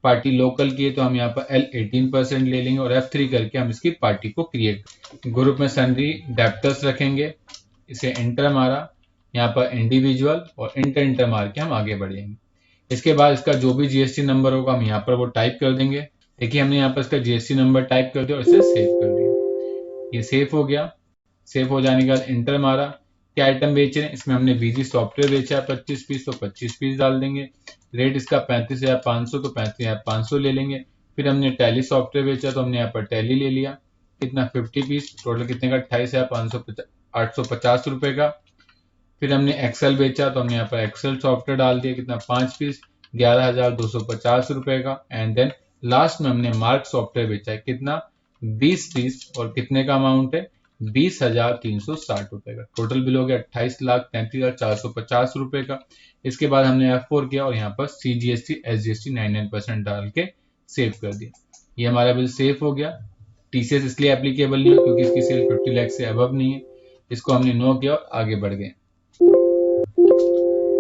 पार्टी लोकल की है तो हम यहाँ पर L 18% ले लेंगे और F3 करके हम इसकी पार्टी को क्रिएट। ग्रुप में सन्ड्री डेप्टर्स रखेंगे, इसे एंटर मारा, यहाँ पर इंडिविजुअल और इंटर मार के हम आगे बढ़ेंगे। इसके बाद इसका जो भी जीएसटी नंबर होगा हम यहाँ पर वो टाइप कर देंगे। देखिए हमने यहाँ पर इसका जीएसटी नंबर टाइप कर दिया और इसे सेव कर दिया। ये सेव हो गया। सेव हो जाने के बाद इंटर मारा। क्या आइटम बेच रहे हैं, इसमें हमने बीजी सॉफ्टवेयर बेचा है 25 पीस, तो 25 पीस डाल देंगे। रेट इसका 35,500, तो 35,500 ले लेंगे। फिर हमने टैली सॉफ्टवेयर बेचा तो हमने यहाँ पर टैली ले लिया, कितना 50 पीस, टोटल कितने का 28,850 रुपए का। फिर हमने एक्सेल बेचा तो हमने यहाँ पर एक्सेल सॉफ्टवेयर डाल दिया, कितना 5 पीस, 11,250 रुपए का। एंड देन लास्ट में हमने मार्क सॉफ्टवेयर बेचा है, कितना 20 पीस और कितने का अमाउंट है 20,360 रुपए का। टोटल बिल हो गया 28,33,450 रुपए का। इसके बाद हमने F4 किया और यहाँ पर CGST SGST 99% डाल के सेव कर दिया। ये हमारा बिल सेव हो गया। TCS इसलिए एप्लीकेबल नहीं है क्योंकि इसकी सेल 50 लाख से अबव नहीं है। इसको हमने नो किया और आगे बढ़ गए।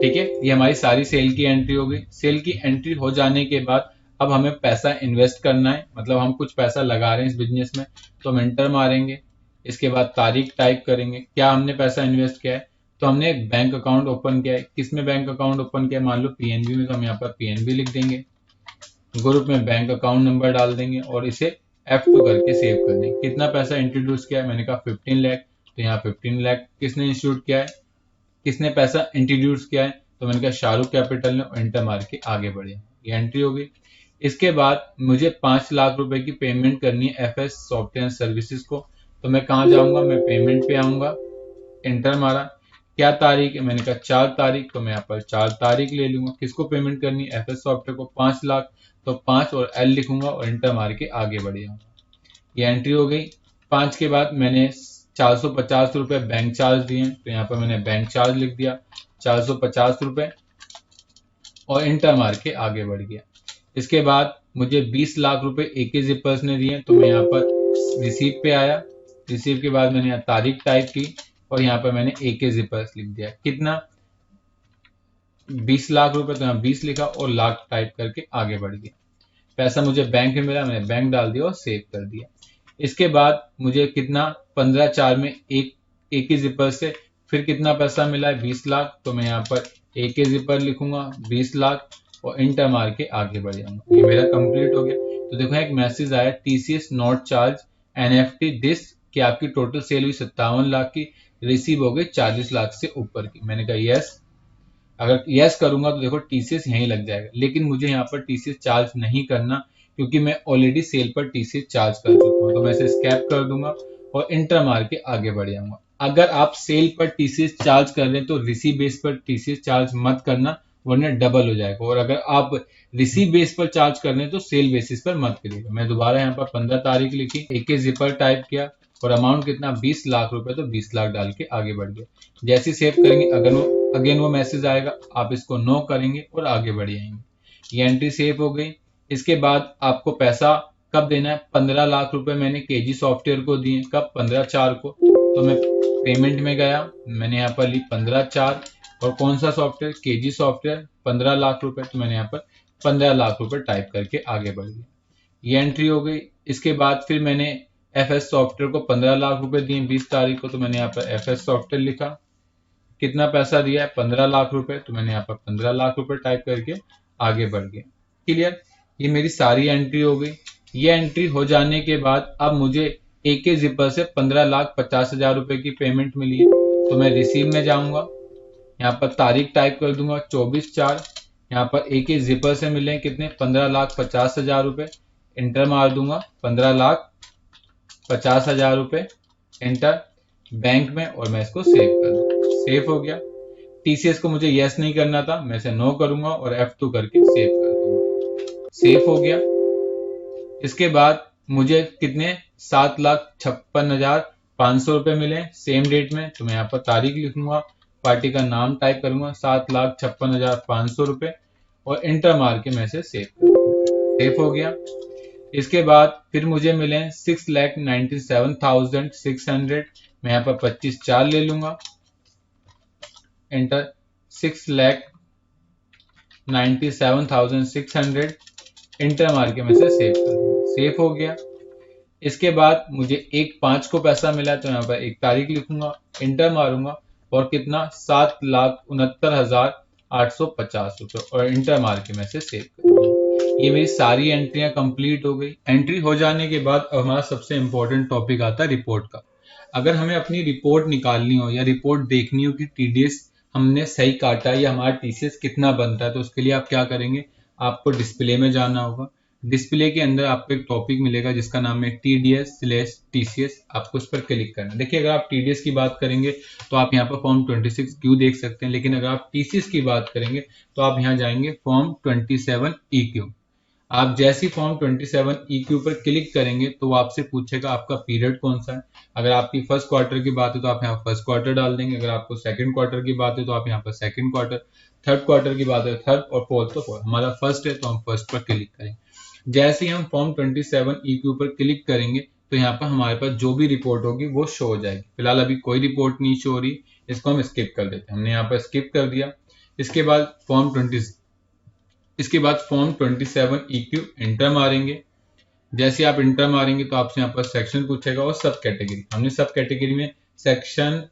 ठीक है, ये हमारी सारी सेल की एंट्री हो गई। सेल की एंट्री हो जाने के बाद अब हमें पैसा इन्वेस्ट करना है, मतलब हम कुछ पैसा लगा रहे हैं इस बिजनेस में, तो हम एंटर मारेंगे। इसके बाद तारीख टाइप करेंगे, क्या हमने पैसा इन्वेस्ट किया है, तो हमने एक बैंक अकाउंट ओपन किया है। किसमें बैंक अकाउंट ओपन किया है, मान लो पीएनबी में, तो हम यहाँ पर पीएनबी लिख देंगे। ग्रुप में बैंक अकाउंट नंबर डाल देंगे और इसे F2 करके सेव कर देंगे। कितना पैसा इंट्रोड्यूस किया है, मैंने कहा 15 लाख, तो यहाँ 15 लाख किसने इंस्टीट्यूट किया है, किसने पैसा इंट्रोड्यूस किया है, तो मैंने कहा शाहरुख कैपिटल ने, और एंटर मार के आगे बढ़े। ये एंट्री हो गई। इसके बाद मुझे 5 लाख रुपए की पेमेंट करनी है FS सॉफ्टवेयर सर्विसेज को, तो मैं कहाँ जाऊंगा, मैं पेमेंट पे आऊंगा, एंटर मारा। क्या तारीख है, मैंने कहा 4 तारीख, तो मैं यहाँ पर 4 तारीख ले लूंगा। किसको पेमेंट करनी है, FS सॉफ्टवेयर को 5 लाख, तो 5 और L लिखूंगा और एंटर मार के आगे बढ़ जाऊंगा। ये एंट्री हो गई। 5 के बाद मैंने 450 रुपए बैंक चार्ज दिए, तो यहाँ पर मैंने बैंक चार्ज लिख दिया 450 रुपए और एंटर मार के आगे बढ़ गया। इसके बाद मुझे 20 लाख रुपए AK जिपर्स ने दिए, तो मैं यहाँ पर रिसीव पे आया। रिसीव के बाद मैंने यहाँ तारीख टाइप की और यहाँ पर मैंने AK जिपर्स लिख दिया। कितना, 20 लाख रुपए, तो यहाँ 20 लिखा और लाख टाइप करके आगे बढ़ गया। पैसा मुझे बैंक में मिला, मैंने बैंक डाल दिया और सेव कर दिया। इसके बाद मुझे कितना, 15/4 में एक ही जिपर से फिर कितना पैसा मिला है, 20 लाख, तो मैं यहाँ पर एक ही जिपर लिखूंगा 20 लाख और इंटर मार के आगे बढ़ जाऊंगा। ये मेरा कंप्लीट हो गया। तो देखो एक मैसेज आया, TCS not charge NFT this, कि आपकी टोटल सेल हुई 57 लाख की, रिसीव हो गई 40 लाख से ऊपर की। मैंने कहा यस। अगर यस करूंगा तो देखो TCS यहीं लग जाएगा, लेकिन मुझे यहाँ पर TCS चार्ज नहीं करना, क्योंकि मैं ऑलरेडी सेल पर TCS चार्ज कर चुका हूँ। तो मैं इसे स्कैप कर दूंगा और इंटर मार के आगे बढ़ जाऊंगा। अगर आप सेल पर TCS चार्ज कर रहे हैं तो रिसीव बेस पर TCS चार्ज मत करना, वरना डबल हो जाएगा। और अगर आप रिसीव बेस पर चार्ज कर रहे हैं तो सेल बेसिस पर मत करिएगा। मैं दोबारा यहाँ पर 15 तारीख लिखी, AK जिपर टाइप किया और अमाउंट कितना, 20 लाख रुपए, तो 20 लाख डाल के आगे बढ़ गया। जैसे सेव करेंगे अगेन वो मैसेज आएगा, आप इसको नो करेंगे और आगे बढ़ जाएंगे। ये एंट्री सेव हो गई। इसके बाद आपको पैसा कब देना है, 15 लाख रुपए मैंने KG सॉफ्टवेयर को दिए, कब, 15/4 को। तो मैं पेमेंट में गया, मैंने यहाँ पर ली 15/4 और कौन सा सॉफ्टवेयर, KG सॉफ्टवेयर, 15 लाख रुपए, तो मैंने यहाँ पर 15 लाख रुपए टाइप करके आगे बढ़ गया। ये एंट्री हो गई। इसके बाद फिर मैंने FS सॉफ्टवेयर को 15 लाख रुपए दिए 20 तारीख को, तो मैंने यहाँ पर FS सॉफ्टवेयर लिखा। कितना पैसा दिया है, 15 लाख रुपए, तो मैंने यहाँ पर 15 लाख रुपए टाइप करके आगे बढ़ गया। क्लियर, ये मेरी सारी एंट्री हो गई। ये एंट्री हो जाने के बाद अब मुझे AK जिपर से 15,50,000 रुपए की पेमेंट मिली है, तो मैं रिसीव में जाऊंगा, यहाँ पर तारीख टाइप कर दूंगा 24/4। यहाँ पर AK जिपर से मिले कितने, 15,50,000 रुपए, इंटर मार दूंगा 15,50,000 रुपए, एंटर, बैंक में, और मैं इसको सेव कर दूंगा। सेव हो गया। TCS को मुझे यस नहीं करना था, मैं इसे नो करूंगा और F2 करके सेव कर दूंगा। सेव हो गया। इसके बाद मुझे कितने, 7,56,500 रुपए मिले सेम डेट में, तो मैं यहाँ पर तारीख लिखूंगा, पार्टी का नाम टाइप करूंगा 7,56,500 रुपए और इंटर मार के मैं इसे सेव कर दूंगा। सेव हो गया। इसके बाद फिर मुझे मिले 6,97,600, मैं यहाँ पर 25/4 ले लूंगा, एंटर, 6,97,600, इंटर मार के मैं इसे सेव कर दूंगा। सेव हो गया। इसके बाद मुझे 1/5 को पैसा मिला, तो यहाँ पर एक तारीख लिखूंगा, इंटर मारूंगा और कितना, 7,69,850 रुपए और इंटर मार के मैं इसे सेव कर दूंगा। ये मेरी सारी एंट्रियां कंप्लीट हो गई। एंट्री हो जाने के बाद हमारा सबसे इंपॉर्टेंट टॉपिक आता है रिपोर्ट का। अगर हमें अपनी रिपोर्ट निकालनी हो या रिपोर्ट देखनी हो कि TDS हमने सही काटा या हमारा TCS कितना बनता है, तो उसके लिए आप क्या करेंगे, आपको डिस्प्ले में जाना होगा। डिस्प्ले के अंदर आपको एक टॉपिक मिलेगा जिसका नाम है TDS/TCS, आपको उस पर क्लिक करना है। देखिए अगर आप TDS की बात करेंगे तो आप यहाँ पर फॉर्म 26Q देख सकते हैं, लेकिन अगर आप TCS की बात करेंगे तो आप यहाँ जाएंगे फॉर्म 27EQ। आप जैसी फॉर्म 27EQ पर क्लिक करेंगे तो वो आपसे पूछेगा आपका पीरियड कौन सा है। अगर आपकी फर्स्ट क्वार्टर की बात है तो आप यहाँ फर्स्ट क्वार्टर डाल देंगे, अगर आपको सेकंड क्वार्टर की बात है तो आप यहाँ पर सेकंड क्वार्टर, थर्ड क्वार्टर की बात है थर्ड, और फोर्थ तो फोर्थ। हमारा फर्स्ट है तो हम फर्स्ट पर क्लिक करेंगे। जैसे ही हम फॉर्म 27EQ पर क्लिक करेंगे तो यहाँ पर हमारे पास जो भी रिपोर्ट होगी वो शो हो जाएगी। फिलहाल अभी कोई रिपोर्ट नहीं शो हो रही, इसको हम स्किप कर देते हैं। हमने यहाँ पर स्किप कर दिया। इसके बाद फॉर्म 27 EQ इंटर मारेंगे। जैसे आप इंटर मारेंगे तो आपसे यहाँ पर सेक्शन पूछेगा और सब कैटेगरी। हमने सब कैटेगरी में सेक्शन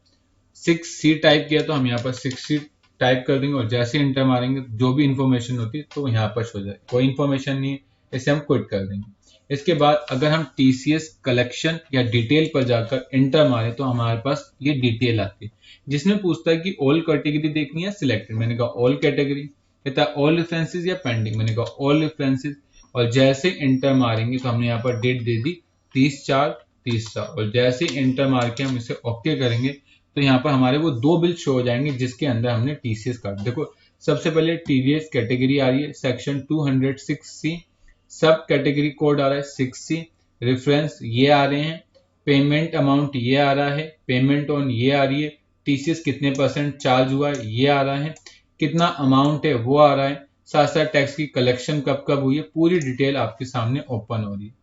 6C टाइप किया तो हम यहाँ पर 6C टाइप कर देंगे और जैसे इंटर मारेंगे जो भी इंफॉर्मेशन होती है तो यहाँ पर हो जाए। कोई इंफॉर्मेशन नहीं है, इसे हम क्विट कर देंगे। इसके बाद अगर हम TCS कलेक्शन या डिटेल पर जाकर इंटर मारे तो हमारे पास ये डिटेल आती है, जिसमें पूछता है कि ऑल कैटेगरी देखनी है सिलेक्टेड। मैंने कहा ऑल कैटेगरी। कहता है ऑल रेफरेंसेस या पेंडिंग। मैंने कहा ऑल रेफरेंसेस और जैसे इंटर मारेंगे तो हमने यहाँ पर डेट दे दी 30/4 और जैसे इंटर मार के हम इसे ओके करेंगे तो यहाँ पर हमारे वो दो बिल शो हो जाएंगे जिसके अंदर हमने TCS काट। देखो सबसे पहले TDS कैटेगरी आ रही है सेक्शन 206C, सब कैटेगरी कोड आ रहा है 6C, रेफरेंस ये आ रहे हैं, पेमेंट अमाउंट ये आ रहा है, पेमेंट ऑन ये आ रही है, TCS कितने % चार्ज हुआ है ये आ रहा है, कितना अमाउंट है वो आ रहा है, साथ साथ टैक्स की कलेक्शन कब कब हुई है, पूरी डिटेल आपके सामने ओपन हो रही है।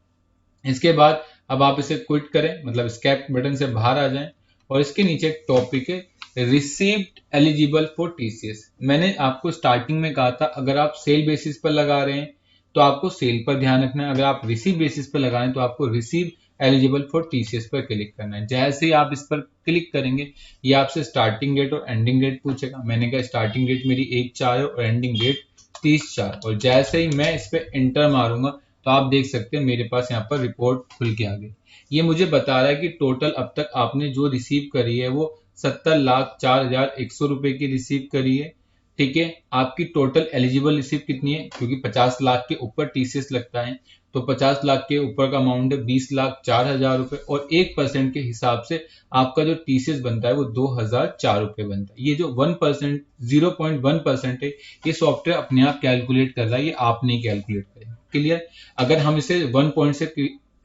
इसके बाद अब आप इसे क्विट करें, मतलब स्केप बटन से बाहर आ जाएं और इसके नीचे एक टॉपिक है रिसीव्ड एलिजिबल फॉर TCS। मैंने आपको स्टार्टिंग में कहा था अगर आप सेल बेसिस पर लगा रहे हैं तो आपको सेल पर ध्यान रखना है, अगर आप रिसीव बेसिस पर लगा रहे हैं तो आपको रिसीव एलिजिबल फॉर TCS पर क्लिक करना है। जैसे ही आप इस पर क्लिक करेंगे ये आपसे स्टार्टिंग डेट और एंडिंग डेट पूछेगा। मैंने कहा स्टार्टिंग डेट मेरी 1/4 है और एंडिंग डेट 30/4 और जैसे ही मैं इस पर इंटर मारूंगा तो आप देख सकते हैं मेरे पास यहाँ पर रिपोर्ट खुल के आ गई। ये मुझे बता रहा है कि टोटल अब तक आपने जो रिसीव करी है वो 70,04,100 रुपए की रिसीव करी है। ठीक है, आपकी टोटल एलिजिबल रिसीव कितनी है, क्योंकि 50 लाख के ऊपर TCS लगता है तो 50 लाख के ऊपर का अमाउंट है 20,04,000 रुपए और 1% के हिसाब से आपका जो TCS बनता है वो 2,004 रुपए बनता है। ये जो 1% 0.1% है ये सॉफ्टवेयर अपने आप कैलकुलेट कर रहा है, ये आप नहीं कैलकुलेट करें। क्लियर? अगर हम इसे 1 पॉइंट से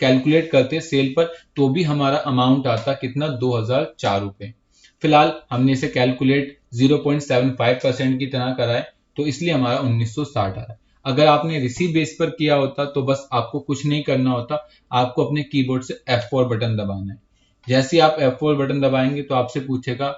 कैलकुलेट करते सेल पर तो भी हमारा अमाउंट आता कितना 2,004 रुपए। फिलहाल हमने इसे कैलकुलेट 0.75% की तरह करा है तो इसलिए हमारा 1960 आ रहा है। अगर आपने रिसीव बेस पर किया होता तो बस आपको कुछ नहीं करना होता, आपको अपने कीबोर्ड से F4 बटन दबाना है। जैसे ही आप F4 बटन दबाएंगे तो आपसे पूछेगा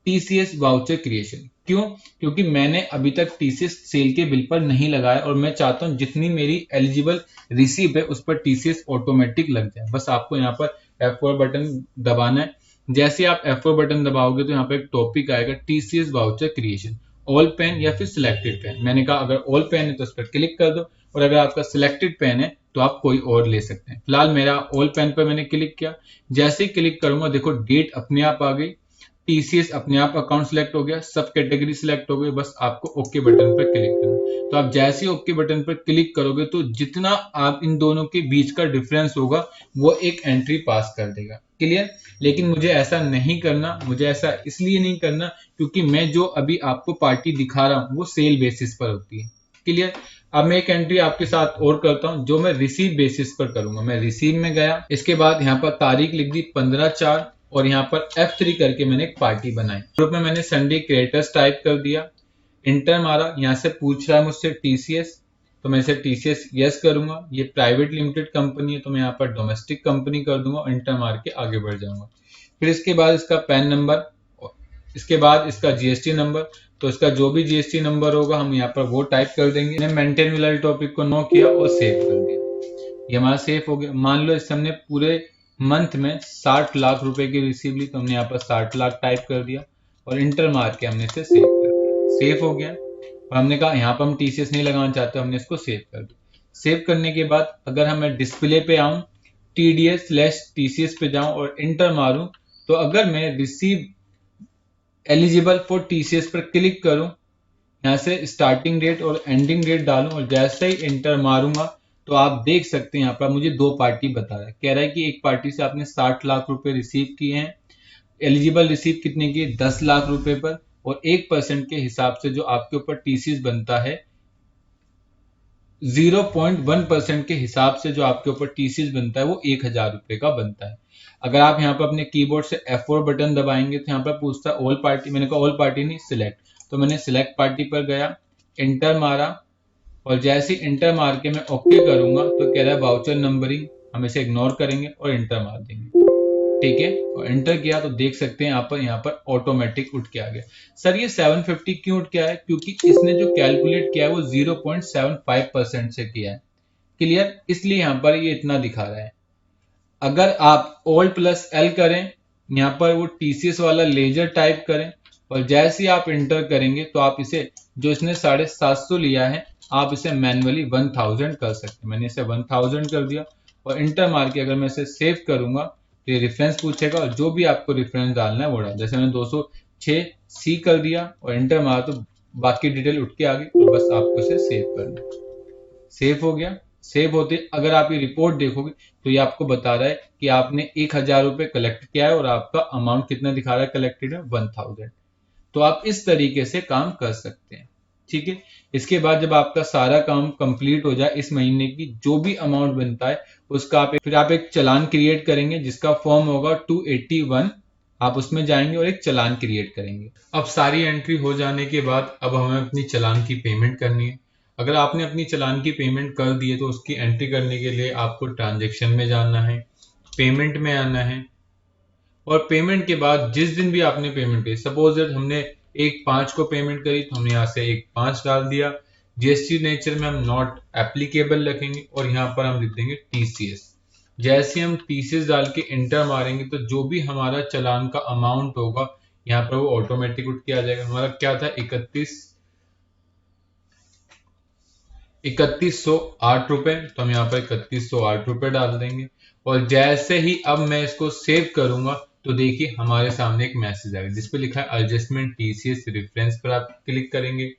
TCS वाउचर क्रिएशन। क्यों? क्योंकि मैंने अभी तक TCS सेल के बिल पर नहीं लगाया और मैं चाहता हूं जितनी मेरी एलिजिबल रिसीव है उस पर TCS ऑटोमेटिक लग जाए। बस आपको यहाँ पर F4 बटन दबाना है। जैसे आप F4 बटन दबाओगे तो यहाँ पे एक टॉपिक आएगा TCS voucher creation, all PAN या फिर सिलेक्टेड पेन। मैंने कहा अगर ऑल पेन है तो उस पर क्लिक कर दो और अगर आपका सिलेक्टेड पेन है तो आप कोई और ले सकते हैं। फिलहाल मेरा ऑल पेन पर मैंने क्लिक किया। जैसे ही क्लिक करूंगा देखो डेट अपने आप आ गई, TCS अपने आप अकाउंट सिलेक्ट हो गया, सब कैटेगरी सिलेक्ट हो गई। बस आपको ओके बटन पर क्लिक करना। तो आप जैसे ही ओके बटन पर क्लिक करोगे तो जितना आप इन दोनों के बीच का डिफरेंस होगा वो एक एंट्री पास कर देगा। क्लियर? लेकिन मुझे ऐसा नहीं करना, मुझे ऐसा इसलिए नहीं करना क्योंकि मैं जो अभी आपको पार्टी दिखा रहा हूं वो सेल बेसिस पर होती है। क्लियर? अब मैं एक एंट्री आपके साथ और करता हूं जो मैं रिसीव बेसिस पर करूंगा। मैं रिसीव में गया, इसके बाद यहाँ पर तारीख लिख दी 15/4 और यहाँ पर F3 करके मैंने एक पार्टी बनाई। ग्रुप में मैंने संडे क्रिएटर्स टाइप कर दिया, इंटर मारा। यहाँ से पूछ रहा है मुझसे TCS तो मैं इसे TCS यस करूंगा। ये प्राइवेट लिमिटेड कंपनी है तो मैं यहाँ पर डोमेस्टिक कंपनी कर दूंगा और इंटर मार के आगे बढ़ जाऊंगा। फिर इसके बाद इसका पैन नंबर, इसके बाद इसका GST नंबर, तो इसका जो भी GST नंबर होगा हम यहाँ पर वो टाइप कर देंगे। मैंने मेंटेन वाले टॉपिक को नो किया और सेव कर दिया। ये हमारा सेव हो गया। मान लो इस हमने पूरे मंथ में 60 लाख रुपए की रिसीव ली तो हमने यहाँ पर 60 लाख टाइप कर दिया और इंटर मार के हमने इसे सेव कर दिया। सेव हो गया और हमने कहा यहाँ पर हम TCS नहीं लगाना चाहते, हमने इसको सेव कर दिया। सेव करने के बाद अगर हमें डिस्प्ले पे आऊं, TDS/TCS पे जाऊं और इंटर मारूं तो अगर मैं रिसीव एलिजिबल फॉर TCS पर क्लिक करूं, यहाँ से स्टार्टिंग डेट और एंडिंग डेट डालूं और जैसे ही इंटर मारूंगा तो आप देख सकते हैं यहाँ पर मुझे दो पार्टी बता रहा है। कह रहा है कि एक पार्टी से आपने 60 लाख रुपए रिसीव किए हैं, एलिजिबल रिसीव कितने की 10 लाख रुपए पर और 1% के हिसाब से जो आपके ऊपर TCS बनता है 0.1% के हिसाब से जो आपके ऊपर TCS बनता है वो 1,000 रुपए का बनता है। अगर आप यहाँ पर अपने कीबोर्ड से F4 बटन दबाएंगे तो यहाँ पर पूछता है ऑल पार्टी। मैंने कहा ऑल पार्टी नहीं, सिलेक्ट। तो मैंने सिलेक्ट पार्टी पर गया, इंटर मारा और जैसे इंटर मार के मैं ओके करूंगा तो कह रहा है वाउचर नंबरिंग हम इसे इग्नोर करेंगे और इंटर मार देंगे। ठीक है, और एंटर किया तो देख सकते हैं यहाँ पर ऑटोमेटिक उठ के आ गया। सर ये 750 क्यों उठ के आया? क्योंकि इसने जो कैलकुलेट किया है वो 0.75% से किया है। क्लियर? इसलिए यहाँ पर ये इतना दिखा रहा है। अगर आप Alt+L करें, यहाँ पर वो TCS वाला लेजर टाइप करें और जैसे ही आप इंटर करेंगे तो आप इसे, जो इसने 750 लिया है, आप इसे मैनुअली 1000 कर सकते हैं। मैंने इसे 1000 कर दिया और इंटर मार के अगर मैं इसे सेव करूंगा तो ये रेफरेंस पूछेगा और जो भी आपको रेफरेंस डालना है वो डाल। जैसे मैंने 206C कर दिया और इंटर मारा तो बाकी डिटेल उठ के आ गई और बस आपको इसे सेव करना है। सेव हो गया। सेव होते अगर आप ये रिपोर्ट देखोगे तो ये आपको बता रहा है कि आपने 1000 रुपए कलेक्ट किया है और आपका अमाउंट कितना दिखा रहा है कलेक्टेड है? 1000। तो आप इस तरीके से काम कर सकते हैं। ठीक है, इसके बाद जब आपका सारा काम कंप्लीट हो जाए, इस महीने की जो भी अमाउंट बनता है उसका फिर आप एक चालान क्रिएट करेंगे जिसका फॉर्म होगा 281। आप उसमें जाएंगे और एक चालान क्रिएट करेंगे। अब सारी एंट्री हो जाने के बाद अब हमें अपनी चालान की पेमेंट करनी है। अगर आपने अपनी चालान की पेमेंट कर दी है तो उसकी एंट्री करने के लिए आपको ट्रांजेक्शन में जाना है, पेमेंट में आना है और पेमेंट के बाद जिस दिन भी आपने पेमेंट की, सपोज हमने 1/5 को पेमेंट करी तो हमने यहाँ से 1/5 डाल दिया। जीएसटी नेचर में हम नॉट एप्लीकेबल रखेंगे और यहाँ पर हम लिख देंगे TCS। जैसे हम TCS डाल के इंटर मारेंगे तो जो भी हमारा चालान का अमाउंट होगा यहाँ पर वो ऑटोमेटिक उठ के आ जाएगा। हमारा क्या था? 3108 रुपए, तो हम यहाँ पर 3108 रुपए डाल देंगे और जैसे ही अब मैं इसको सेव करूंगा तो देखिए हमारे सामने एक मैसेज आएगा जिसपे लिखा है एडजस्टमेंट TCS रेफरेंस पर आप क्लिक करेंगे,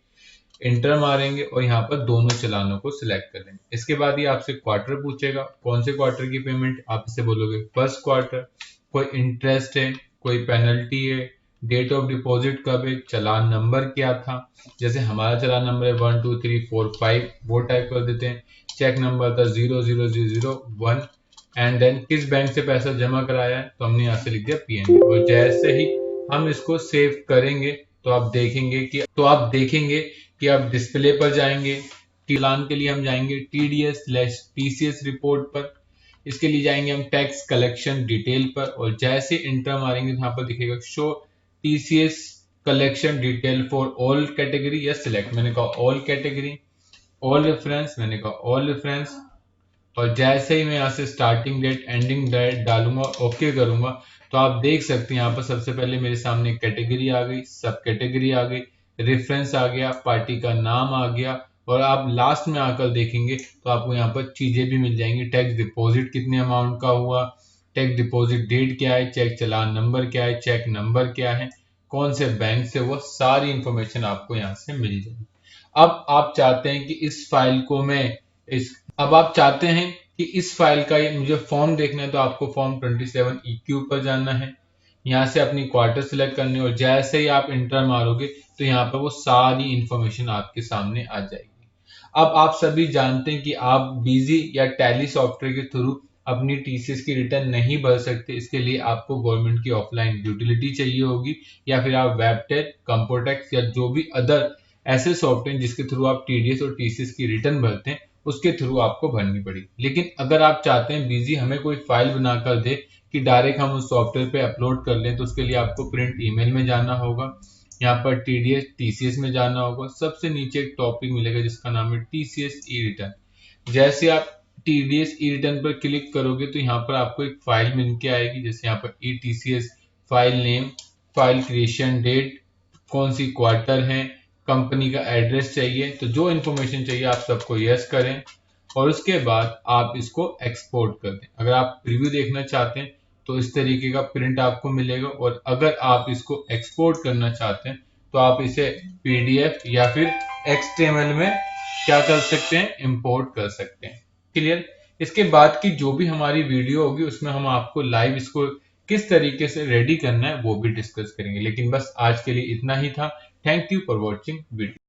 इंटर मारेंगे और यहाँ पर दोनों चालानों को सिलेक्ट कर लेंगे। इसके बाद ये आपसे क्वार्टर पूछेगा, कौन से क्वार्टर की पेमेंट? आप इसे बोलोगे फर्स्ट क्वार्टर। कोई इंटरेस्ट है, कोई पेनल्टी है, डेट ऑफ डिपॉजिट कब है, चालान नंबर क्या था, जैसे हमारा चालान नंबर है 1 2 3 4 5, वो टाइप कर देते हैं। चेक नंबर था 00001 एंड देन किस बैंक से पैसा जमा कराया है तो हमने यहाँ से लिख दिया PNB। और जैसे ही हम इसको सेव करेंगे तो आप देखेंगे कि आप डिस्प्ले पर जाएंगे। चालान के लिए हम जाएंगे TDS/TCS रिपोर्ट पर। इसके लिए जाएंगे हम टैक्स कलेक्शन डिटेल पर और जैसे इंटर मारेंगे तो यहाँ पर दिखेगा show TCS collection detail for all category या सिलेक्ट। मैंने कहा ऑल कैटेगरी, ऑल रेफरेंस, मैंने कहा ऑल रेफरेंस और जैसे ही मैं यहाँ से स्टार्टिंग डेट एंडिंग डेट डालूंगा ओके करूंगा तो आप देख सकते हैं यहाँ पर सबसे पहले मेरे सामने कैटेगरी आ गई, सब कैटेगरी आ गई, रेफरेंस आ गया, पार्टी का नाम आ गया और आप लास्ट में आकर देखेंगे तो आपको यहाँ पर चीजें भी मिल जाएंगी। टैक्स डिपॉजिट कितने अमाउंट का हुआ, टैक्स डिपॉजिट डेट क्या है, चेक चालान नंबर क्या है, चेक नंबर क्या है, कौन से बैंक से, वो सारी इंफॉर्मेशन आपको यहाँ से मिल जाएगी। अब आप चाहते हैं कि इस फाइल को मैं अब आप चाहते हैं कि इस फाइल का ये मुझे फॉर्म देखना है तो आपको फॉर्म 27EQ पर जाना है, यहाँ से अपनी क्वार्टर सिलेक्ट करनी है और जैसे ही आप इंटर मारोगे तो यहाँ पर वो सारी इंफॉर्मेशन आपके सामने आ जाएगी। अब आप सभी जानते हैं कि आप बिजी या टैली सॉफ्टवेयर के थ्रू अपनी TCS की रिटर्न नहीं भर सकते। इसके लिए आपको गवर्नमेंट की ऑफलाइन यूटिलिटी चाहिए होगी या फिर आप वेबटेक, कंपोटेक्स या जो भी अदर ऐसे सॉफ्टवेयर जिसके थ्रू आप TDS और TCS की रिटर्न भरते हैं उसके थ्रू आपको भरनी पड़ेगी। लेकिन अगर आप चाहते हैं बिजी हमें कोई फाइल बनाकर दे कि डायरेक्ट हम उस सॉफ्टवेयर पे अपलोड कर लें तो उसके लिए आपको प्रिंट ईमेल में जाना होगा, यहाँ पर TDS TCS में जाना होगा। सबसे नीचे एक टॉपिक मिलेगा जिसका नाम है TCS ई रिटर्न। जैसे आप TDS ई रिटर्न पर क्लिक करोगे तो यहाँ पर आपको एक फाइल मिल के आएगी, जैसे यहाँ पर ETCS, file name, file creation date, कौन सी क्वार्टर है, कंपनी का एड्रेस चाहिए। तो जो इन्फॉर्मेशन चाहिए आप सबको यस करें और उसके बाद आप इसको एक्सपोर्ट कर दें। अगर आप प्रीव्यू देखना चाहते हैं तो इस तरीके का प्रिंट आपको मिलेगा और अगर आप इसको एक्सपोर्ट करना चाहते हैं तो आप इसे PDF या फिर XML में क्या कर सकते हैं, इंपोर्ट कर सकते हैं। क्लियर? इसके बाद की जो भी हमारी वीडियो होगी उसमें हम आपको लाइव इसको किस तरीके से रेडी करना है वो भी डिस्कस करेंगे। लेकिन बस आज के लिए इतना ही था। Thank you for watching video.